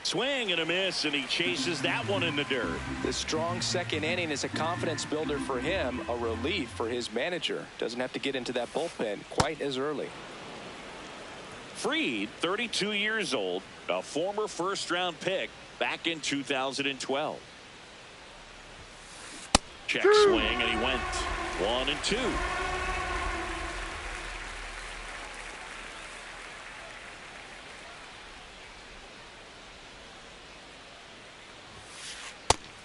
Swing and a miss, and he chases that one in the dirt. The strong second inning is a confidence builder for him, a relief for his manager. Doesn't have to get into that bullpen quite as early. Fried, 32 years old, a former first-round pick back in 2012. Check swing, and he went 1-2.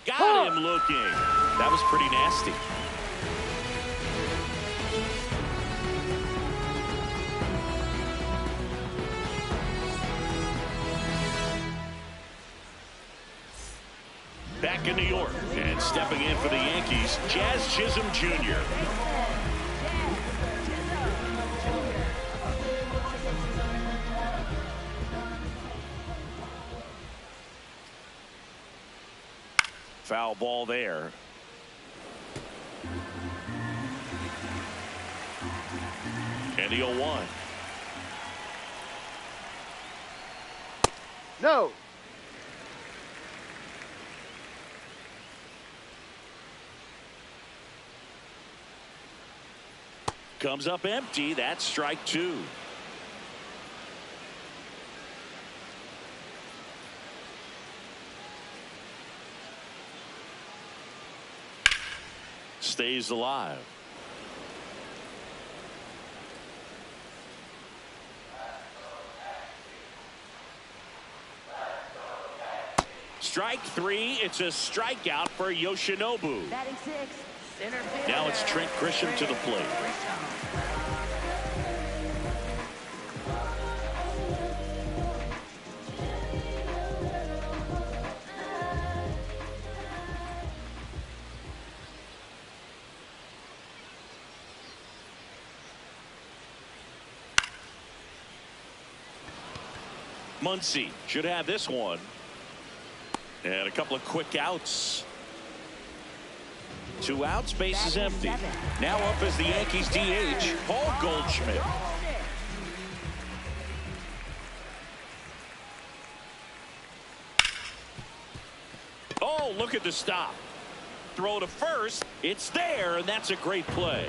Got him looking. That was pretty nasty. Back in New York and stepping in for the Yankees, Jazz Chisholm Jr. Foul ball there. And the 0-1. No. Comes up empty. That's strike 2. stays alive. Strike three. It's a strikeout for Yoshinobu. Batting sixth, center Now it's fielder, Trent Grisham to the plate. Muncy should have this one. And a couple of quick outs. 2 outs, base is empty. Now up is the Yankees DH, Paul Goldschmidt. Oh, look at the stop. Throw to first. It's there, and that's a great play.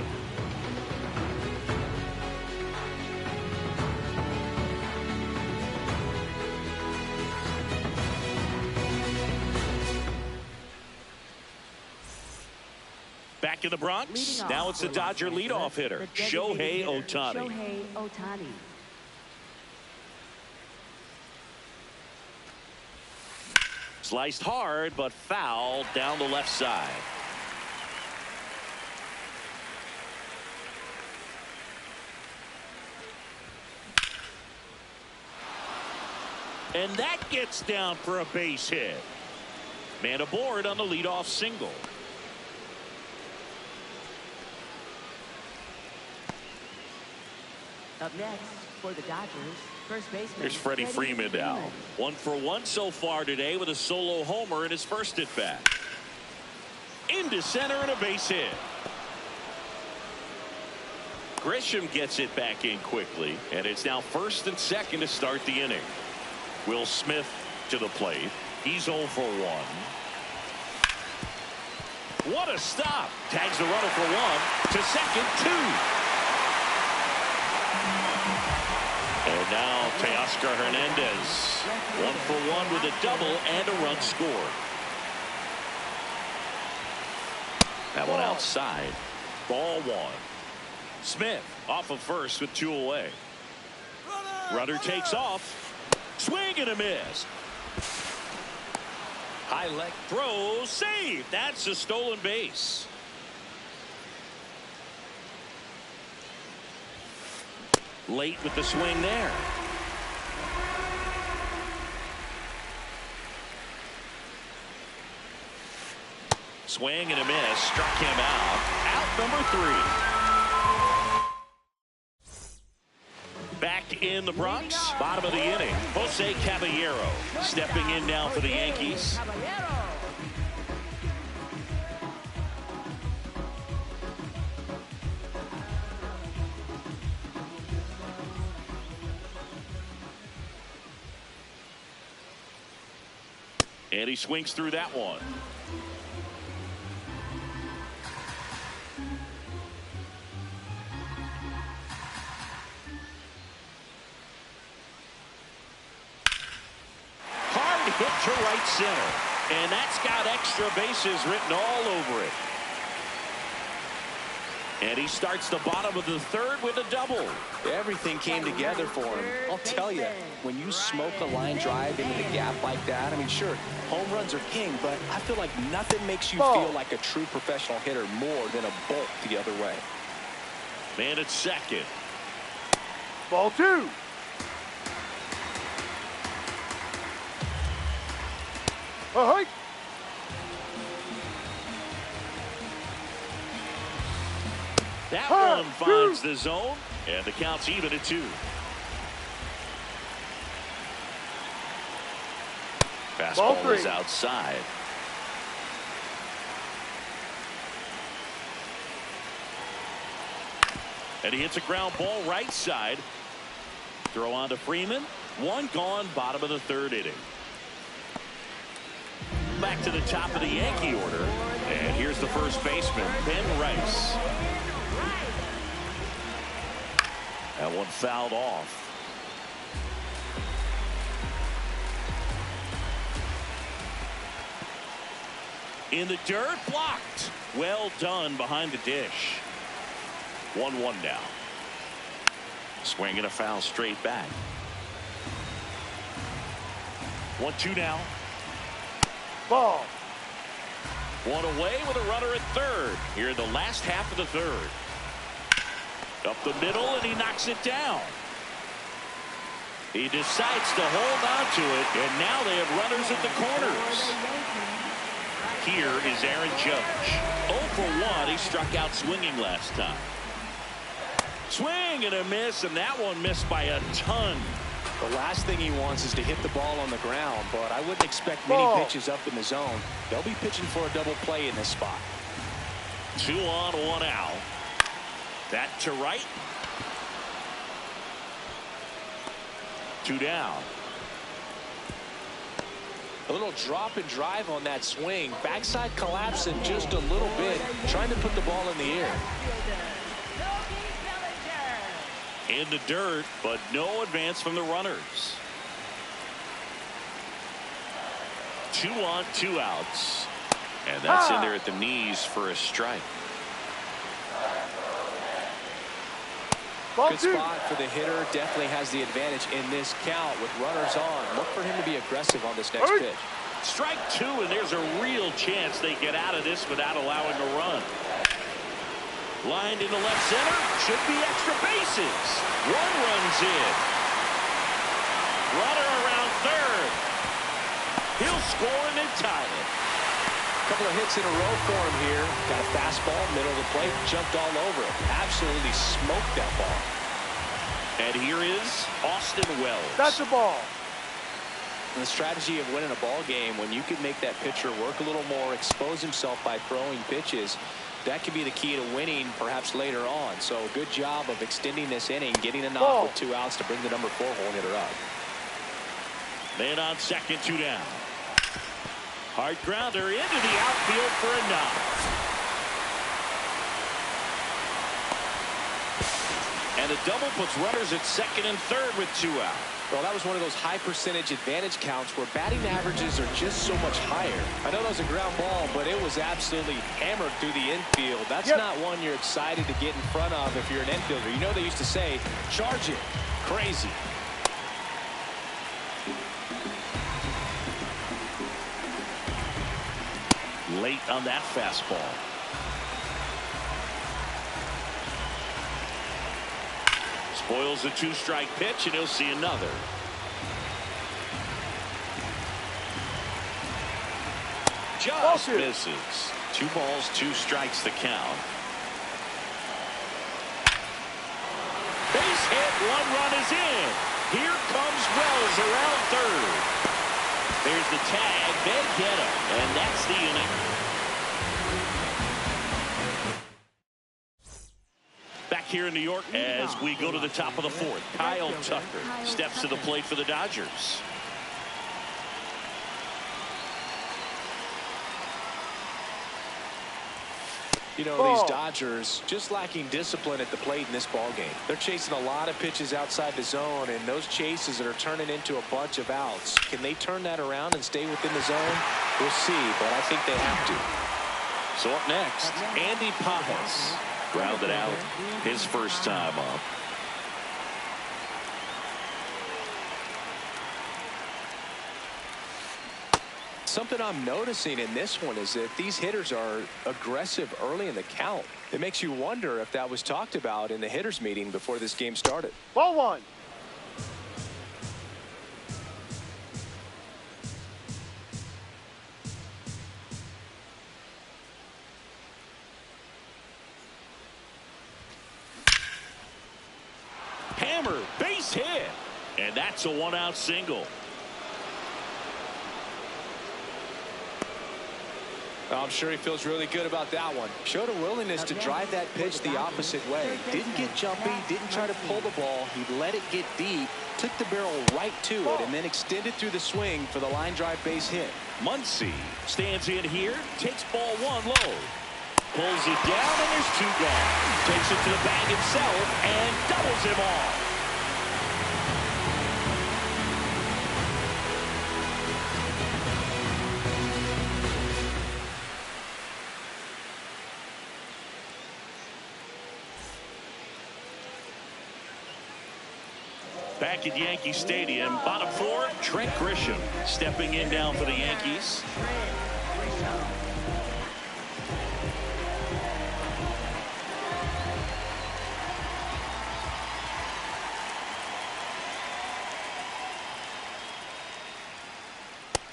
Back in the Bronx. Now it's the Dodger leadoff hitter, Shohei Ohtani. Shohei Ohtani. Sliced hard, but foul down the left side. And that gets down for a base hit. Man aboard on the leadoff single. Up next for the Dodgers, first baseman. Here's Freddie Freeman now. 1 for 1 so far today with a solo homer in his first at bat. Into center and a base hit. Grisham gets it back in quickly, and it's now first and second to start the inning. Will Smith to the plate. He's 0 for 1. What a stop. Tags the runner for 1 to second, 2. And now Teoscar Hernandez, 1 for 1 with a double and a run scored. That one outside. Ball 1. Smith off of first with 2 away. Runner takes off. Swing and a miss. High leg throw, save. That's a stolen base. Late with the swing there. Swing and a miss. Struck him out. Out number 3. Back in the Bronx. Bottom of the inning. Jose Caballero stepping in now for the Yankees. And he swings through that one. Hard hit to right center. And that's got extra bases written all over it. And he starts the bottom of the 3rd with a double. Everything came together for him. I'll tell you, when you smoke a line drive into the gap like that, I mean, sure, home runs are king, but I feel like nothing makes you feel like a true professional hitter more than a bolt the other way. Man at second. Ball 2. Ahoy. That one finds the zone, and the count's even at 2. Fastball is outside. And he hits a ground ball right side. Throw on to Freeman. 1 gone, bottom of the 3rd inning. Back to the top of the Yankee order. And here's the first baseman, Ben Rice. That one fouled off. In the dirt, blocked. Well done behind the dish. 1-1 now. Swing and a foul straight back. 1-2 now. Ball. One away with a runner at third here in the last half of the third. Up the middle, and he knocks it down. He decides to hold on to it, and now they have runners at the corners. Here is Aaron Judge. 0 for 1. He struck out swinging last time. Swing and a miss, and that one missed by a ton. The last thing he wants is to hit the ball on the ground, but I wouldn't expect many pitches up in the zone. They'll be pitching for a double play in this spot. 2 on, 1 out. That to right. 2 down. A little drop and drive on that swing. Backside collapsing just a little bit, trying to put the ball in the air. In the dirt, but no advance from the runners. 2 on, 2 outs. And that's in there at the knees for a strike. Good spot for the hitter. Definitely has the advantage in this count with runners on. Look for him to be aggressive on this next pitch. Strike 2, and there's a real chance they get out of this without allowing a run. Lined into left center. Should be extra bases. 1 runs in. Runner around third. He'll score and then tie it. Couple of hits in a row for him here. Got a fastball, middle of the plate, jumped all over it. Absolutely smoked that ball. And here is Austin Wells. That's a ball. And the strategy of winning a ball game, when you can make that pitcher work a little more, expose himself by throwing pitches, that could be the key to winning perhaps later on. So good job of extending this inning, getting a knock with 2 outs to bring the number 4 hole hitter up. Man on second, 2 down. Hard grounder into the outfield for a knock. And a double puts runners at second and third with 2 out. Well, that was one of those high percentage advantage counts where batting averages are just so much higher. I know that was a ground ball, but it was absolutely hammered through the infield. That's not one you're excited to get in front of if you're an infielder. You know they used to say, charge it. Crazy. Late on that fastball. Spoils a 2-strike pitch, and he'll see another. Just misses. 2 balls, 2 strikes the count. Base hit, 1 run is in. Here comes Wells around third. There's the tag. They get him, and that's the inning. Back here in New York as we go to the top of the 4th. Kyle Tucker steps to the plate for the Dodgers. You know, these Dodgers just lacking discipline at the plate in this ball game. They're chasing a lot of pitches outside the zone, and those chases that are turning into a bunch of outs. Can they turn that around and stay within the zone? We'll see, but I think they have to. So up next, Andy Pages grounded out his first time up. Something I'm noticing in this one is that these hitters are aggressive early in the count. It makes you wonder if that was talked about in the hitters meeting before this game started. Ball 1. Hammer, base hit. And that's a 1-out single. I'm sure he feels really good about that one. Showed a willingness to drive that pitch the opposite way. Didn't get jumpy, didn't try to pull the ball. He let it get deep, took the barrel right to it, and then extended through the swing for the line drive base hit. Muncy stands in here, takes ball 1 low. Pulls it down, and there's 2 gone. Takes it to the bag himself and doubles him off. Back at Yankee Stadium, bottom four, Trent Grisham stepping in down for the Yankees.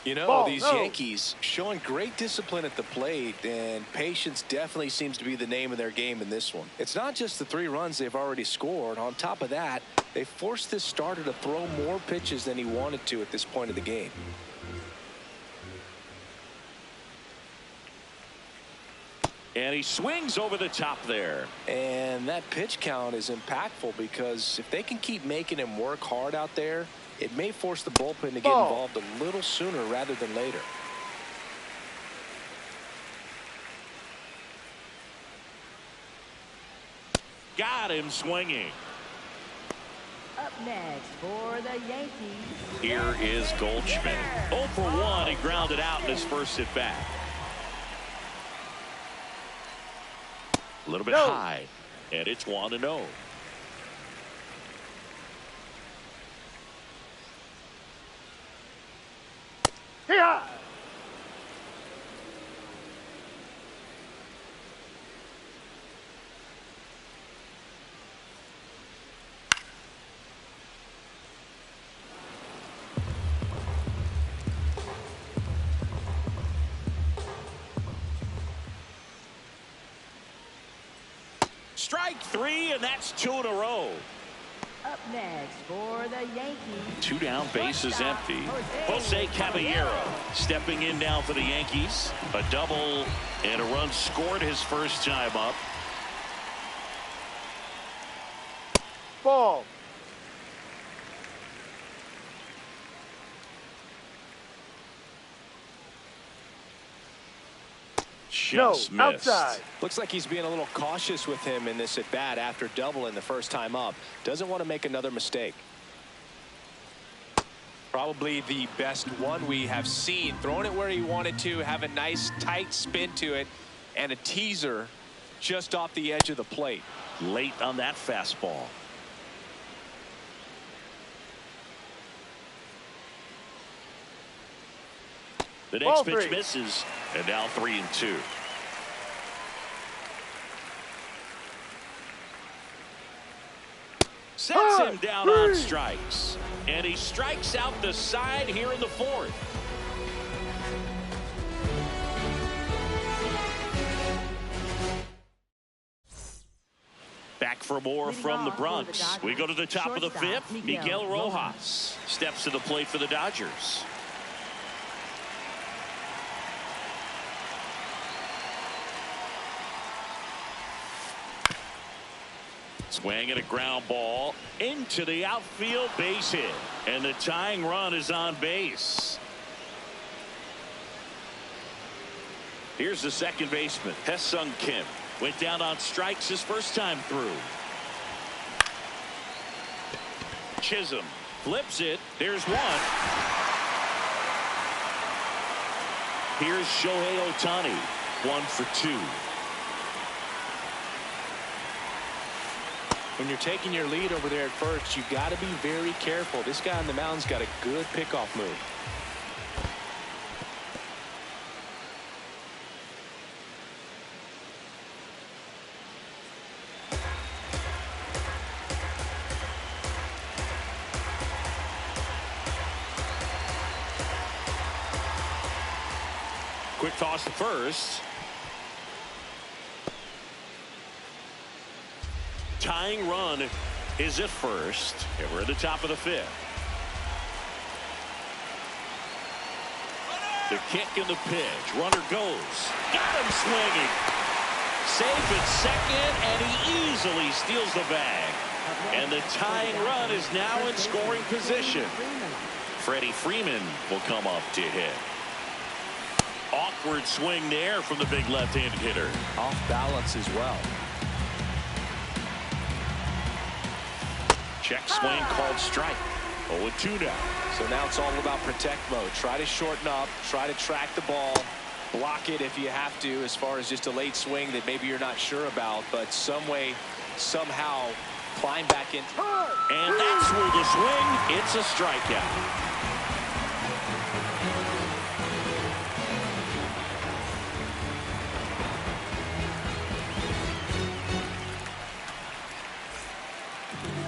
You know, these Yankees showing great discipline at the plate, and patience definitely seems to be the name of their game in this one. It's not just the 3 runs they've already scored. On top of that, they forced this starter to throw more pitches than he wanted to at this point of the game. And he swings over the top there. And that pitch count is impactful because if they can keep making him work hard out there, it may force the bullpen to get involved a little sooner rather than later. Got him swinging. Up next for the Yankees. Here is Goldschmidt. 0 for 1. He grounded out in his first at bat. A little bit high. And it's 1-0. Here. Strike 3, and that's 2 in a row. Up next for the Yankees. 2 down, bases empty. Jose Caballero stepping in now for the Yankees. A double and a run scored his first time up. Ball. Just missed. Outside. Looks like he's being a little cautious with him in this at bat after doubling the first time up. Doesn't want to make another mistake. Probably the best one we have seen. Throwing it where he wanted to, have a nice tight spin to it, and a teaser just off the edge of the plate. Late on that fastball. The next pitch misses, and now 3-2. Sets him down on strikes, and he strikes out the side here in the 4th. Back for more from the Bronx. We go to the top of the 5th. Miguel Rojas steps to the plate for the Dodgers. Swing and a ground ball into the outfield, base hit, and the tying run is on base. Here's the second baseman, Hesung Kim. Went down on strikes his first time through. Chisholm flips it. There's one. Here's Shohei Ohtani, 1 for 2. When you're taking your lead over there at first, you've got to be very careful. This guy on the mound's got a good pickoff move. Quick toss to first. Tying run is at first, and we're at the top of the 5th. The kick and the pitch. Runner goes. Got him swinging. Safe at second, and he easily steals the bag. And the tying run is now in scoring position. Freddie Freeman will come up to hit. Awkward swing there from the big left-handed hitter. Off balance as well. Check swing called strike. 0-2 now. So now it's all about protect mode. Try to shorten up, try to track the ball, block it if you have to, as far as just a late swing that maybe you're not sure about, but some way, somehow climb back in. And that's through the swing. It's a strikeout.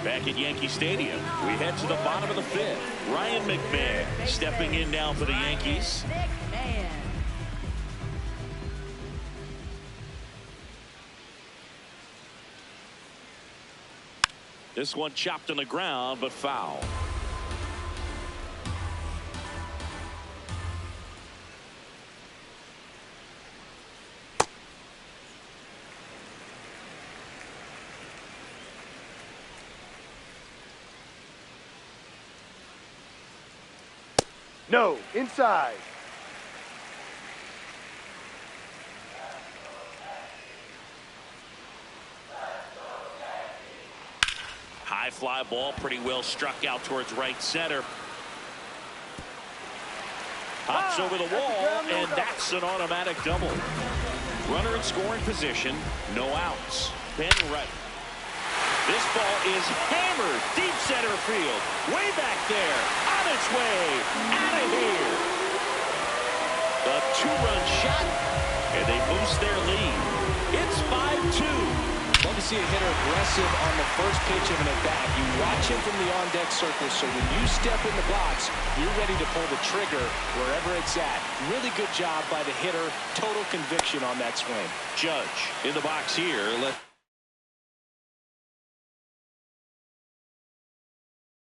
Back at Yankee Stadium, we head to the bottom of the fifth. Ryan McMahon stepping in now for the Yankees. This one chopped on the ground, but foul. No, inside. High fly ball, pretty well struck out towards right center. Hops over the wall, and that's an automatic double. Runner in scoring position, no outs. Ben Wright. This ball is hammered deep center field. Way back there. On its way. Out of here. The two-run shot. And they boost their lead. It's 5-2. Love to see a hitter aggressive on the first pitch of an at-bat. You watch him from the on-deck circle, so when you step in the box, you're ready to pull the trigger wherever it's at. Really good job by the hitter. Total conviction on that swing. Judge in the box here.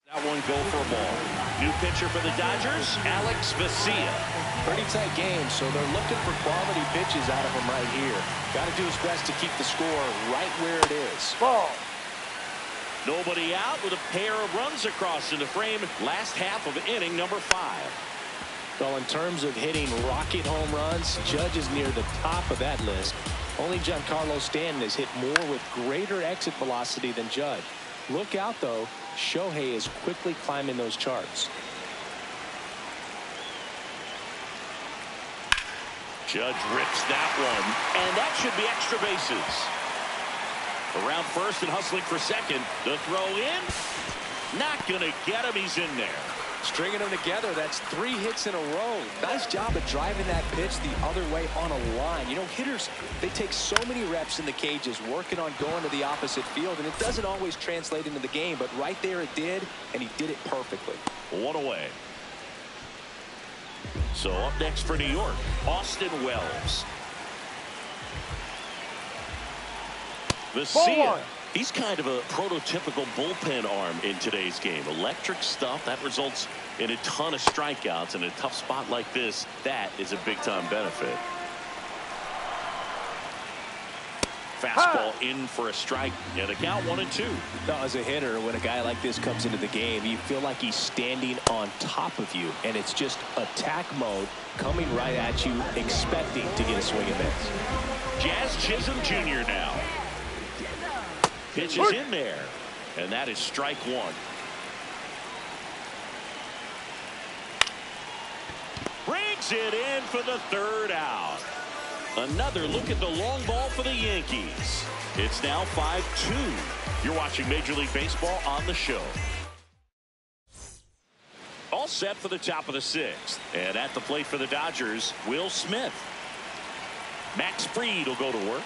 That one go for a ball. New pitcher for the Dodgers, Alex Vesia. Pretty tight game, so they're looking for quality pitches out of him right here. Got to do his best to keep the score right where it is. Ball. Nobody out with a pair of runs across in the frame. Last half of inning number 5. Well, in terms of hitting rocket home runs, Judge is near the top of that list. Only Giancarlo Stanton has hit more with greater exit velocity than Judge. Look out, though. Shohei is quickly climbing those charts. Judge rips that one, and that should be extra bases. Around first and hustling for second. The throw in. Not going to get him. He's in there. Stringing them together, that's 3 hits in a row. Nice job of driving that pitch the other way on a line. You know, hitters, they take so many reps in the cages working on going to the opposite field, and it doesn't always translate into the game, but right there it did, and he did it perfectly. 1 away. So up next for New York, Austin Wells. Vesia. He's kind of a prototypical bullpen arm in today's game. Electric stuff that results in a ton of strikeouts. In a tough spot like this, that is a big-time benefit. Fastball in for a strike. And the count 1-2. Now, as a hitter, when a guy like this comes into the game, you feel like he's standing on top of you, and it's just attack mode coming right at you, expecting to get a swing and miss. Jazz Chisholm Jr. now. Pitch is in there, and that is strike 1. Brings it in for the 3rd out. Another look at the long ball for the Yankees. It's now 5-2. You're watching Major League Baseball on the show. All set for the top of the 6th. And at the plate for the Dodgers, Will Smith. Max Fried will go to work.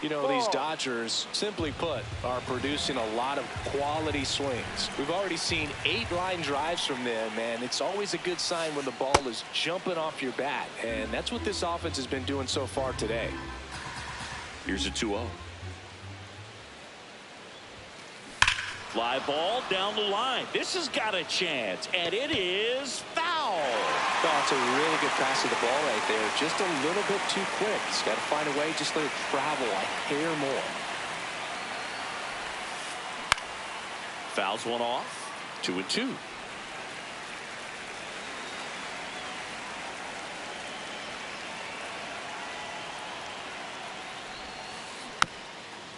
You know, these Dodgers, simply put, are producing a lot of quality swings. We've already seen 8 line drives from them, and it's always a good sign when the ball is jumping off your bat, and that's what this offense has been doing so far today. Here's a 2-0. Fly ball down the line. This has got a chance, and it is foul. Oh, it's a really good pass of the ball right there. Just a little bit too quick. He's got to find a way, just let it travel a hair more. Fouls one off. 2-2.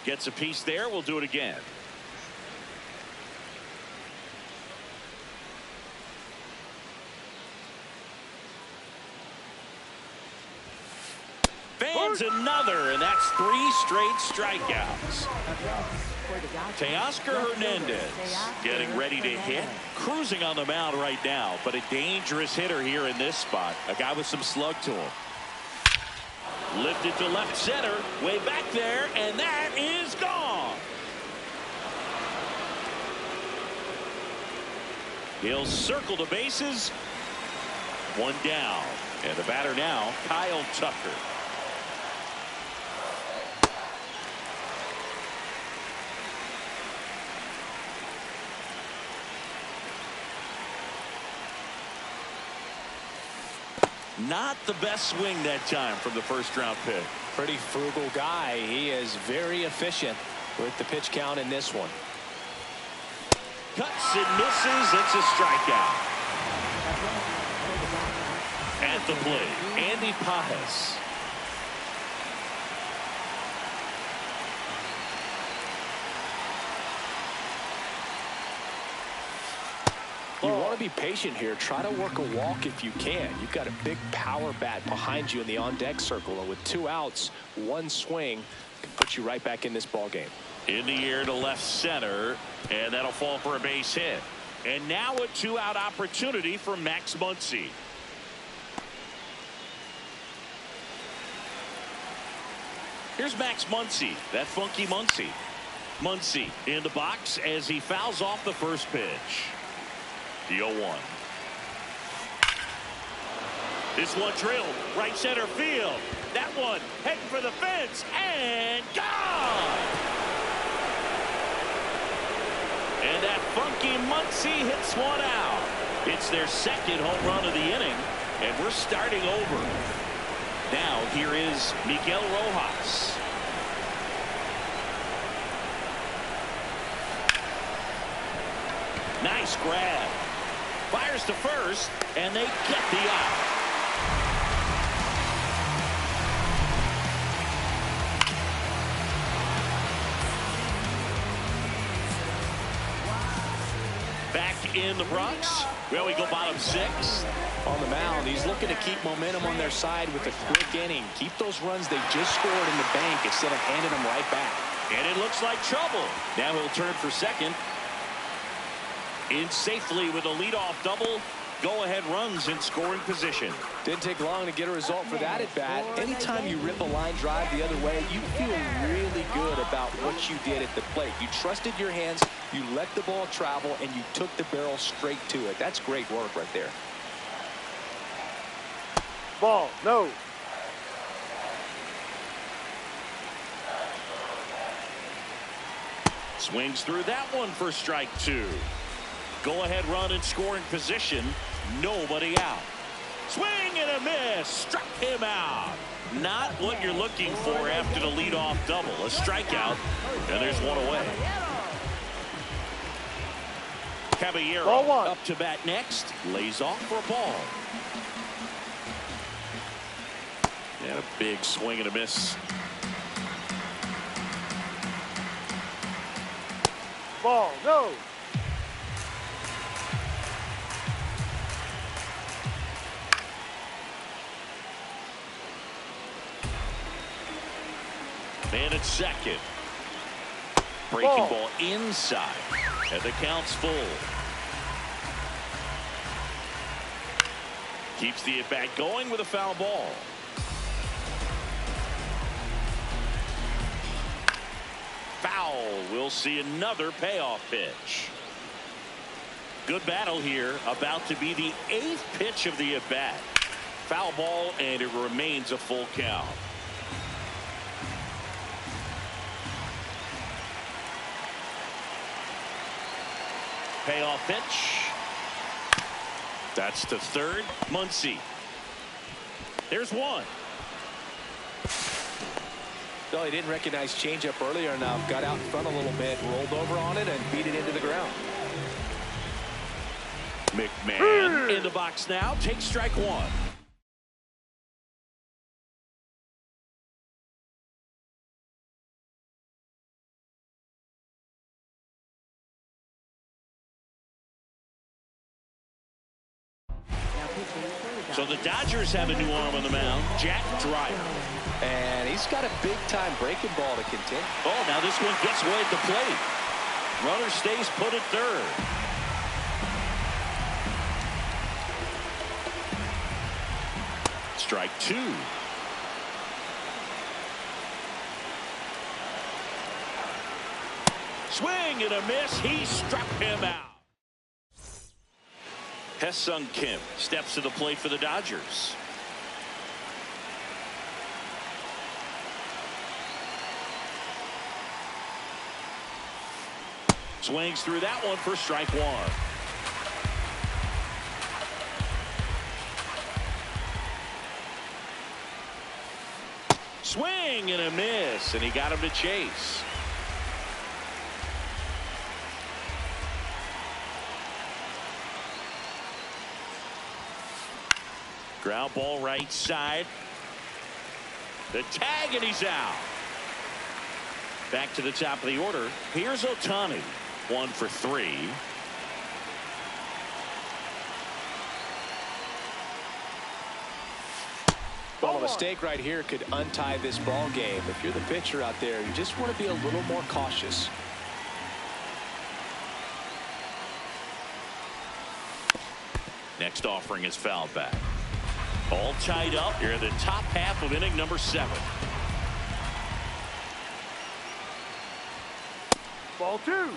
Gets a piece there. We'll do it again. lands another, and that's 3 straight strikeouts. Teoscar Hernandez getting ready to hit. Cruising on the mound right now, but a dangerous hitter here in this spot. A guy with some slug to him. Lifted to left center, way back there, and that is gone. He'll circle the bases. 1 down. And the batter now, Kyle Tucker. Not the best swing that time from the first-round pick. Pretty frugal guy. He is very efficient with the pitch count in this one. Cuts and misses. It's a strikeout. At the plate, Andy Pages. You want to be patient here. Try to work a walk if you can. You've got a big power bat behind you in the on-deck circle, and with 2 outs, 1 swing can put you right back in this ball game. In the air to left center, and that'll fall for a base hit. And now a 2-out opportunity for Max Muncy. Here's Max Muncy, that funky Muncy. Muncy in the box as he fouls off the first pitch. The 0-1. This one drilled right center field. That one heading for the fence and gone. And that funky Muncy hits one out. It's their 2nd home run of the inning, and we're starting over. Now here is Miguel Rojas. Nice grab. Fires to first, and they get the out. Back in the Bronx. Well, we go bottom 6. On the mound, he's looking to keep momentum on their side with a quick inning. Keep those runs they just scored in the bank instead of handing them right back. And it looks like trouble. Now he'll turn for second. In safely with a leadoff double. Go-ahead runs in scoring position. Didn't take long to get a result for that at bat. Anytime you rip a line drive the other way, you feel really good about what you did at the plate. You trusted your hands, you let the ball travel, and you took the barrel straight to it. That's great work right there. Ball, no. Swings through that one for strike 2. Go-ahead run in scoring position. Nobody out. Swing and a miss. Struck him out. Not what you're looking for after the leadoff double. A strikeout, and there's one away. Caballero up to bat next. Lays off for a ball. And a big swing and a miss. Ball, no. Man at second. Breaking ball inside. And the count's full. Keeps the at-bat going with a foul ball. Foul. We'll see another payoff pitch. Good battle here. About to be the 8th pitch of the at-bat. Foul ball, and it remains a full count. Payoff pitch. That's to third. Muncy. There's one. No, he didn't recognize changeup earlier enough. Got out in front a little bit, rolled over on it, and beat it into the ground. McMahon in the box now. Takes strike 1. So the Dodgers have a new arm on the mound, Jack Dreyer. And he's got a big-time breaking ball to contend. Oh, now this one gets way at the plate. Runner stays put at third. Strike two. Swing and a miss. He struck him out. Ha-Seong Kim steps to the plate for the Dodgers. Swings through that one for strike one. Swing and a miss, and he got him to chase. Ground ball right side. The tag, and he's out. Back to the top of the order. Here's Ohtani. 1 for 3. Well, a mistake right here could untie this ball game. If you're the pitcher out there, you just want to be a little more cautious. Next offering is fouled back. All tied up here in the top half of inning number 7. Ball 2.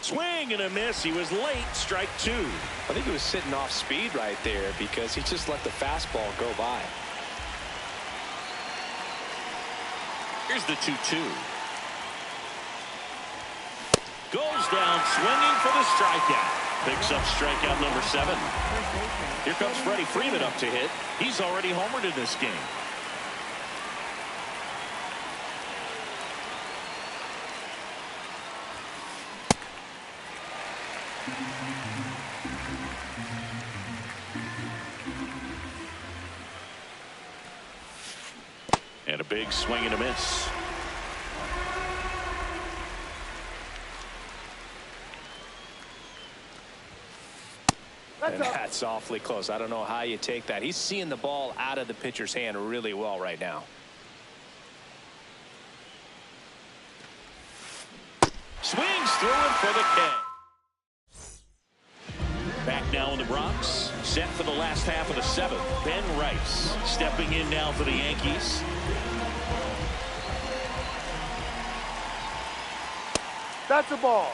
Swing and a miss. He was late. Strike 2. I think he was sitting off speed right there because he just let the fastball go by. Here's the 2-2. Goes down swinging for the strikeout. Picks up strikeout number 7. Here comes Freddie Freeman up to hit. He's already homered in this game. And a big swing and a miss. And that's awfully close. I don't know how you take that. He's seeing the ball out of the pitcher's hand really well right now. Swings through him for the K. Back now in the Bronx. Set for the last half of the 7th. Ben Rice stepping in now for the Yankees. That's a ball.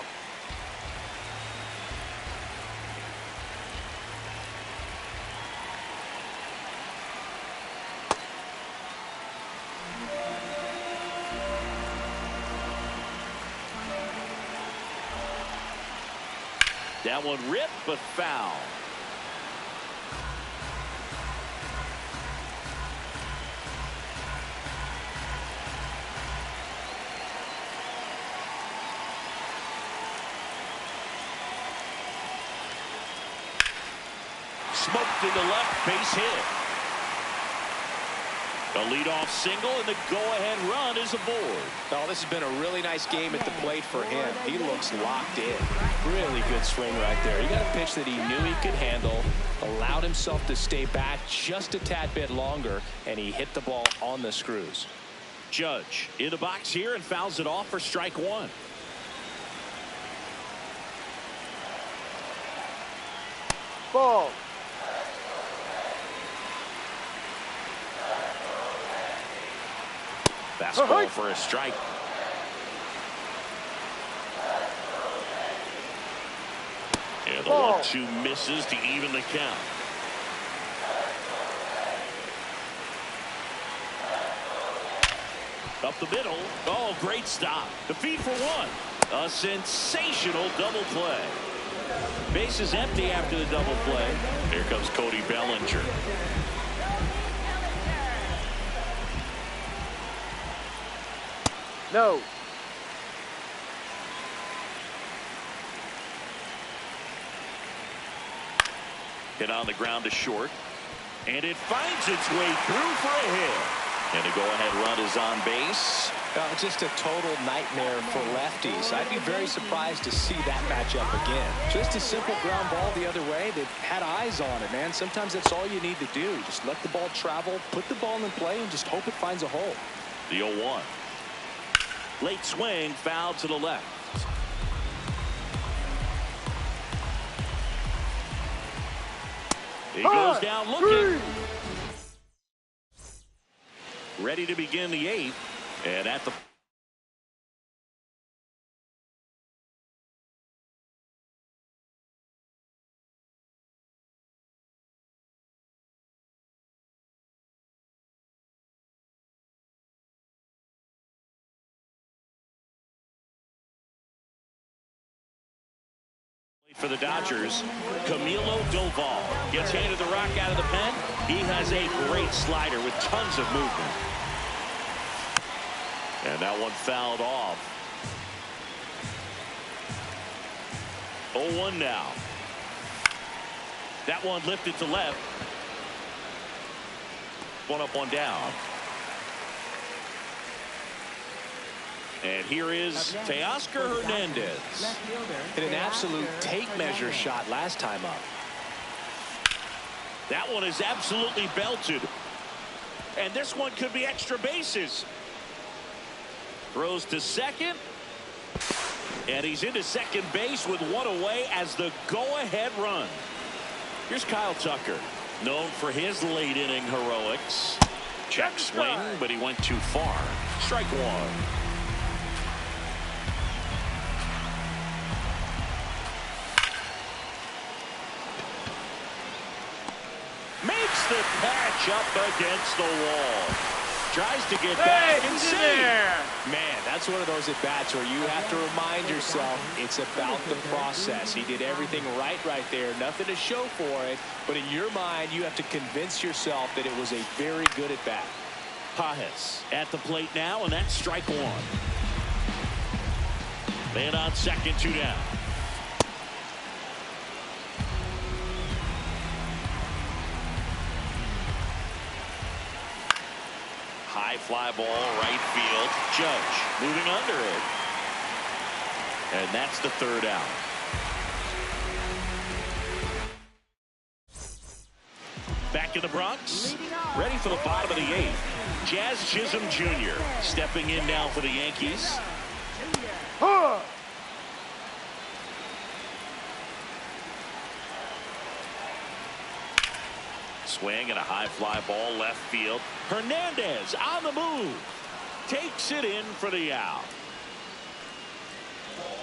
That one ripped but foul. Smoked into left, base hit. A leadoff single, and the go-ahead run is aboard. Oh, this has been a really nice game at the plate for him. He looks locked in. Really good swing right there. He got a pitch that he knew he could handle, allowed himself to stay back just a tad bit longer, and he hit the ball on the screws. Judge in the box here and fouls it off for strike 1. Ball. Fastball for a strike. And the 1-2 misses to even the count. Up the middle. Oh, great stop. The feed for 1. A sensational double play. Base is empty after the double play. Here comes Cody Bellinger. No. Hit on the ground to short. And it finds its way through for a hit. And the go-ahead run is on base. Just a total nightmare for lefties. I'd be very surprised to see that matchup again. Just a simple ground ball the other way. They've had eyes on it, man. Sometimes that's all you need to do. Just let the ball travel, put the ball in play, and just hope it finds a hole. The 0-1. Late swing, foul to the left. He goes down looking. Ready to begin the 8th. And at the for the Dodgers, Camilo Doval gets handed the rock out of the pen. He has a great slider with tons of movement. And that one fouled off. 0-1 now. That one lifted to left. One up, one down. And here is Teoscar Hernandez. Hit an absolute tape measure shot last time up. That one is absolutely belted. And this one could be extra bases. Throws to second. And he's into second base with one away as the go-ahead run. Here's Kyle Tucker, known for his late inning heroics. Check swing, but he went too far. Strike one. Makes the patch up against the wall. Tries to get back and save. Man, that's one of those at-bats where you have to remind yourself it's about the process. He did everything right there. Nothing to show for it. But in your mind, you have to convince yourself that it was a very good at-bat. Pages at the plate now, and that's strike one. Man on second, 2 down. High fly ball, right field. Judge moving under it. And that's the 3rd out. Back in the Bronx. Ready for the bottom of the 8th. Jazz Chisholm Jr. stepping in now for the Yankees. Swing and a high fly ball left field. Hernandez on the move. Takes it in for the out.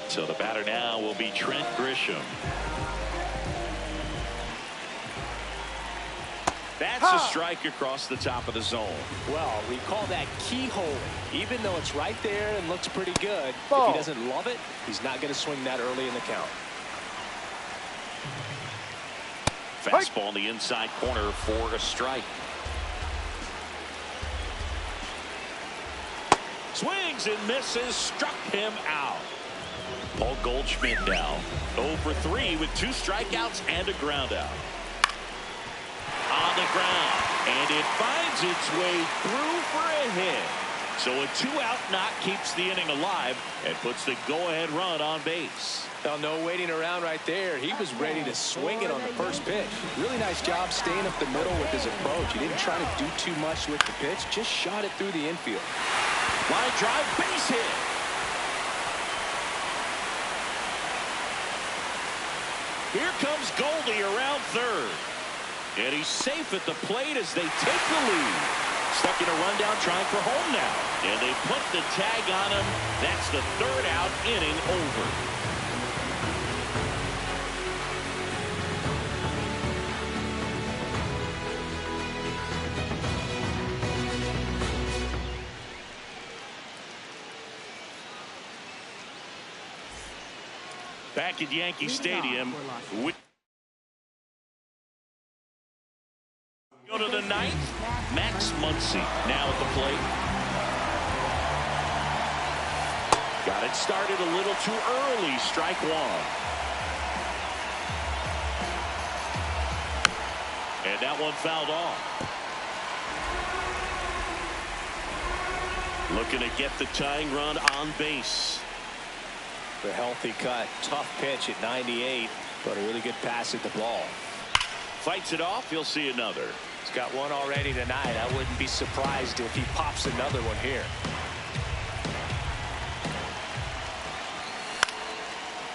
So the batter now will be Trent Grisham. That's a strike across the top of the zone. Well, we call that keyhole. Even though it's right there and looks pretty good, if he doesn't love it, he's not going to swing that early in the count. Fastball in the inside corner for a strike. Swings and misses, struck him out. Paul Goldschmidt now 0 for 3 with 2 strikeouts and a ground out. On the ground, and it finds its way through for a hit. So a 2-out knock keeps the inning alive and puts the go-ahead run on base. Well, no waiting around right there. He was ready to swing it on the first pitch. Really nice job staying up the middle with his approach. He didn't try to do too much with the pitch, just shot it through the infield. Line drive, base hit. Here comes Goldie around third. And he's safe at the plate as they take the lead. Stuck in a rundown trying for home now. And they put the tag on him. That's the 3rd out, inning over. Back at Yankee Stadium. Go to the 9th. Max Muncy now at the plate. Got it started a little too early. Strike one. And that one fouled off. Looking to get the tying run on base. The healthy cut. Tough pitch at 98, but a really good pass at the ball. Fights it off. He'll see another. He's got one already tonight. I wouldn't be surprised if he pops another one here.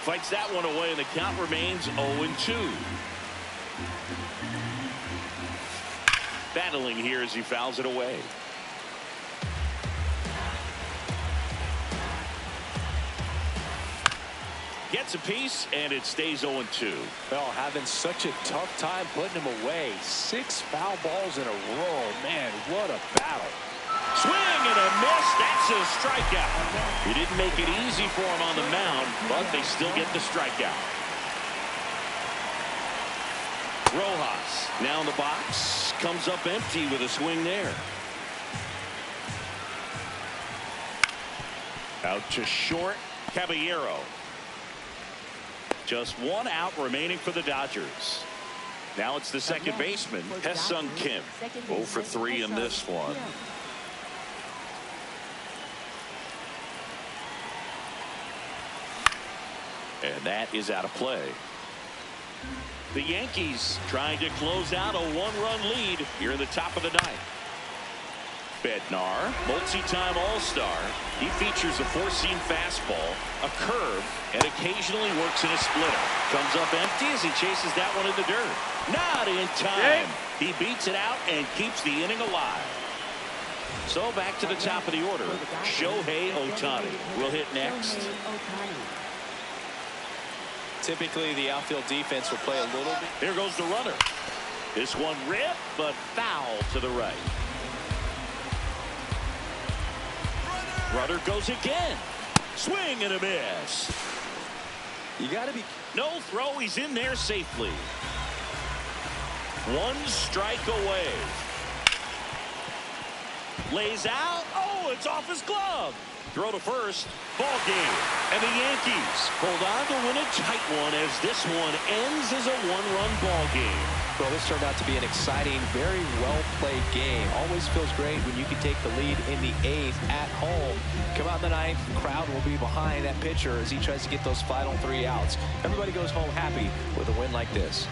Fights that one away, and the count remains 0-2. Battling here as he fouls it away. Gets a piece, and it stays 0-2. Well, having such a tough time putting him away. 6 foul balls in a row. Man, what a battle. Swing and a miss. That's a strikeout. He didn't make it easy for him on the mound, but they still get the strikeout. Rojas now in the box. Comes up empty with a swing there. Out to short. Caballero. Just 1 out remaining for the Dodgers. Now it's the second baseman, Hesung Kim. 0 for 3 in this one. And that is out of play. The Yankees trying to close out a 1-run lead here in the top of the 9th. Bednar, multi-time All-Star. He features a 4-seam fastball, a curve, and occasionally works in a splitter. Comes up empty as he chases that one in the dirt. Not in time. He beats it out and keeps the inning alive. So back to the top of the order. Shohei Ohtani will hit next. Typically, the outfield defense will play a little bit. Here goes the runner. This one ripped, but foul to the right. Runner goes again. Swing and a miss. You got to be. No throw. He's in there safely. 1 strike away. Lays out. Oh, it's off his glove. Throw to first. Ball game. And the Yankees hold on to win a tight one as this one ends as a 1-run ball game. Well, this turned out to be an exciting, very well-played game. Always feels great when you can take the lead in the 8th at home. Come out in the 9th, the crowd will be behind that pitcher as he tries to get those final 3 outs. Everybody goes home happy with a win like this.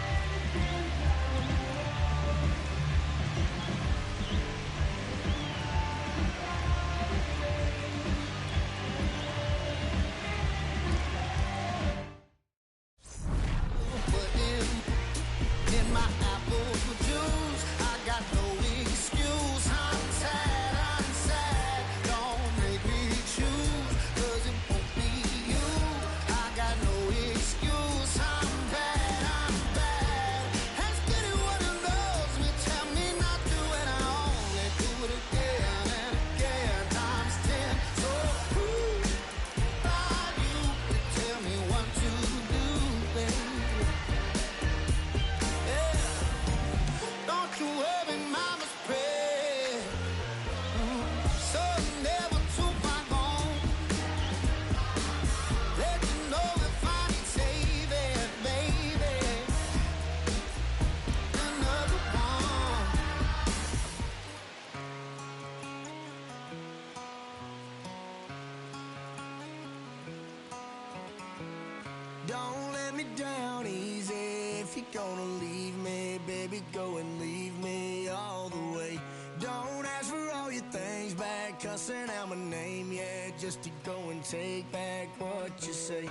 Don't let me down easy. If you're gonna leave me, baby, go and leave me all the way. Don't ask for all your things back, cussing out my name, yeah, just to go and take back what you say.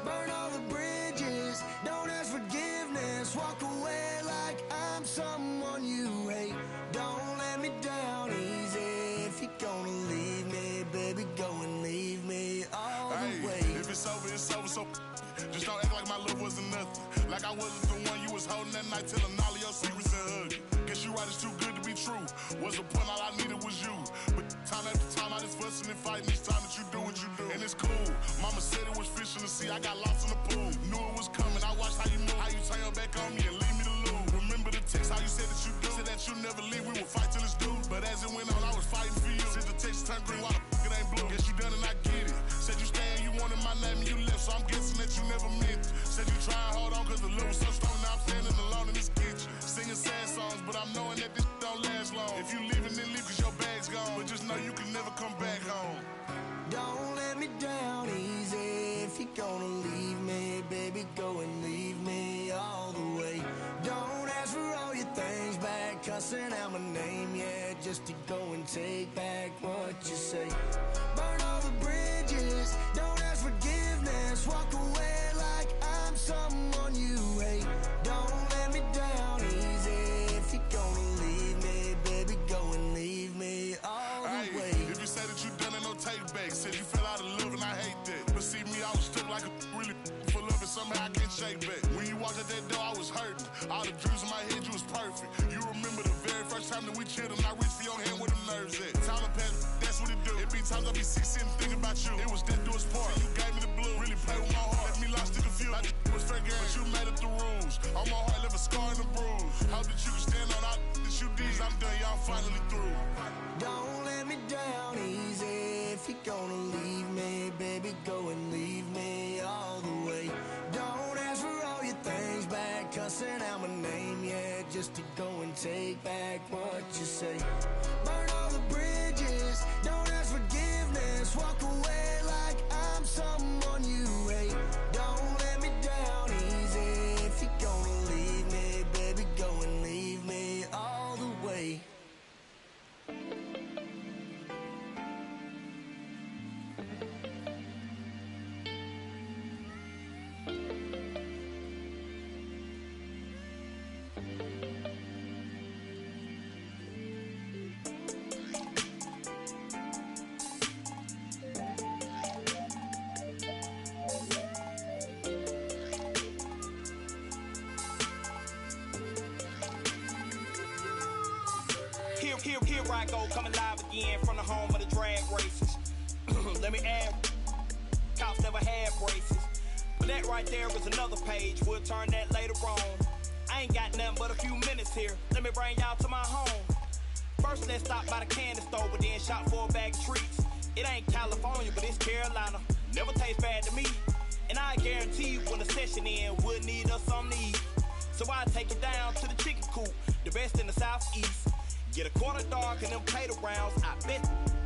Burn all the bridges, don't ask forgiveness, walk away like I'm someone you hate. Don't let me down easy. If you're gonna leave me, baby, go and leave me all the way. If it's over, it's over, so just don't act like my love wasn't nothing. Like I wasn't the one you was holding that night, telling all of your secrets and hugging. Guess you right, it's too good to be true. What's the point? All I needed was you. But time after time, I just fussing and fighting each time that you do what you do. And it's cool. Mama said it was fish in the sea. I got lost in the pool. Knew it was coming. I watched how you move, how you turn your back on me and leave me to lose. Remember the text, how you said that you do. Said that you never leave. We would fight till it's due. But as it went on, I was fighting for you. Since the text turned green, why the f it ain't blue? Guess you done and I get it. Said you staying, you wanted my name and you left, so I'm guessing that you never meant it. Said you try and hold on cause the love was so strong. Now I'm standing alone in this kitchen, singing sad songs, but I'm knowing that this don't last long. If you leaving, then leave cause your bag's gone. But just know you can never come back home. Don't let me down easy. If you're gonna leave me, baby, go and leave me all the way. Don't ask for all your things back, cussing out my name, yeah, just to go and take back what you say. Burn all the bridges, don't ask forgiveness, walk away like I'm someone you hate. Don't let me down easy. If you're gonna leave me, baby, go and leave me all the way. If you say that you done it, no take back. Said you fell out of love and I hate that. But see me, I was stuck like a really full of it. Somehow I can't shake back. When you walked out that door, I was hurting. All the dreams in my head, you was perfect. You remember the very first time that we chilled and I reached for your hand where the nerves at. Tyler Pass, that's what it do. It be times I be sick sitting thinking about you. It was death do us part. You gave me the blue, really play with my heart. Left me lost in confused. Like was fair game, but you made it the rules. On my heart, left a scar and a bruise. Hope that you can stand on all that you did. I'm done, y'all finally through. Don't let me down easy. If you're gonna leave me, baby, go and leave me all the way. Don't ask for all your things back, cussing out my name, yeah, just to go and take back what you say. Burn all the bridges, don't ask forgiveness, walk away like I'm someone you hate. Don't let me down easy. If you're gonna leave me, baby, go and leave me all the way. Here I go, coming live again from the home of the drag races. Let me add, cops never had braces. But that right there is another page, we'll turn that later on. I ain't got nothing but a few minutes here, let me bring y'all to my home. First let's stop by the candy store, but then shop for a bag of treats. It ain't California, but it's Carolina, never tastes bad to me. And I guarantee you when the session ends, we'll need us something to eat. So I take it down to the chicken coop, the best in the southeast. Get a quarter dark and them potato rounds, I bet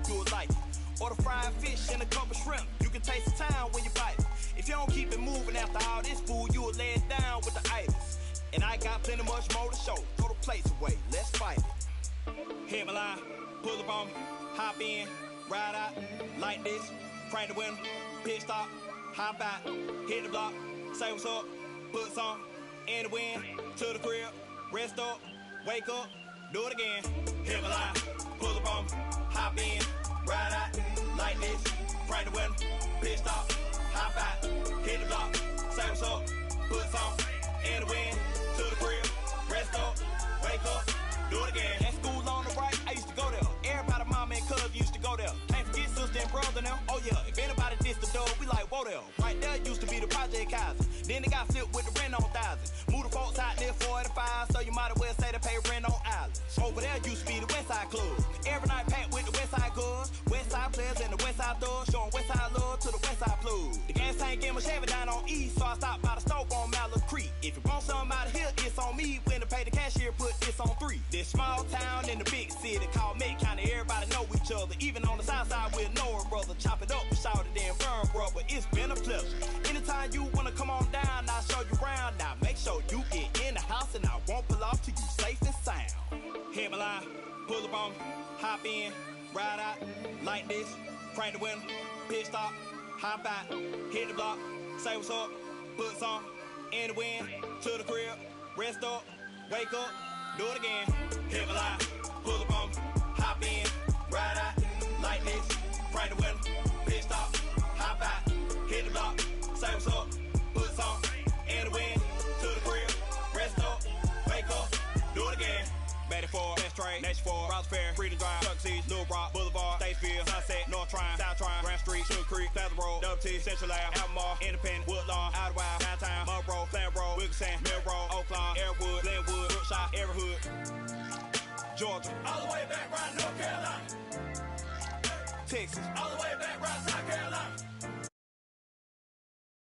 you would like it. Or the fried fish and a couple shrimp, you can taste the town when you bite it. If you don't keep it moving after all this food, you will lay it down with the itis. And I got plenty much more to show, throw the plates away, let's fight it. Hit my line, pull up on me, hop in, ride out, like this, crank the window, pit stop, hop out, hit the block, say what's up, put some in the wind, to the crib, rest up, wake up, do it again. Hit my line, pull up on me, hop in, ride out, like this, crank the window, pit stop, hop out, hit the block, say what's up, put some in the wind, to the crib, rest up, wake up, do it again. At school on the right, I used to go there. Everybody, mama and cuz used to go there. Can't forget sister and brother now. Oh yeah, if anybody dissed the dog, we like, whoa there. Right there used to be the Project Kaiser. Then they got flipped with the rent on 1,000. Move the folks out near 45, so you might as well say they pay rent on island. Over there used to be the Westside Club. Every night packed with the Westside Cuz. Westside players and the Westside thugs, showing Westside love to the Westside plug. The gas tank in my Chevy down on East, so I stopped by the stove on Mallard Creek. If you want something out of here, it's on me. When to pay the cashier, put this on 3. This small town in the big city called Met County, everybody know each other. Even on the south side, we'll know a brother. Chop it up, shout it, then burn, brother. It's been a pleasure. Anytime you wanna come on down, I'll show you around. Now make sure you get in the house and I won't pull off till you safe and sound. Hit my line, pull up on me, hop in, ride out, like this, crank the window, pit stop, hop out, hit the block, say what's up, put some in the wind, to the crib, rest up, wake up, do it again. Hit my line, pull up on me, hop in, ride out, like this, crank the window, pit stop, hop out, hit the block, say what's up, put some in the wind, to the crib, rest up, wake up, do it again. Betty Ford, Best Trade, Nature Ford, Rouse Fair, Freedom Drive, Chuck Seas, Little Rock, Boulevard, Statesville, Sunset, North Trine, South Trine, Grand Street, Sugar Creek, Plaza Road, Double T, Central Ave, Albemarle, Independent, Woodlawn, Idlewild, Downtown, Monroe, Flam Road, Wilkinson, Mill Road, Oakland, Airwood, Glenwood, Brookshire, every hood, Georgia, all the way back right North Carolina, Texas, all the way back right South Carolina.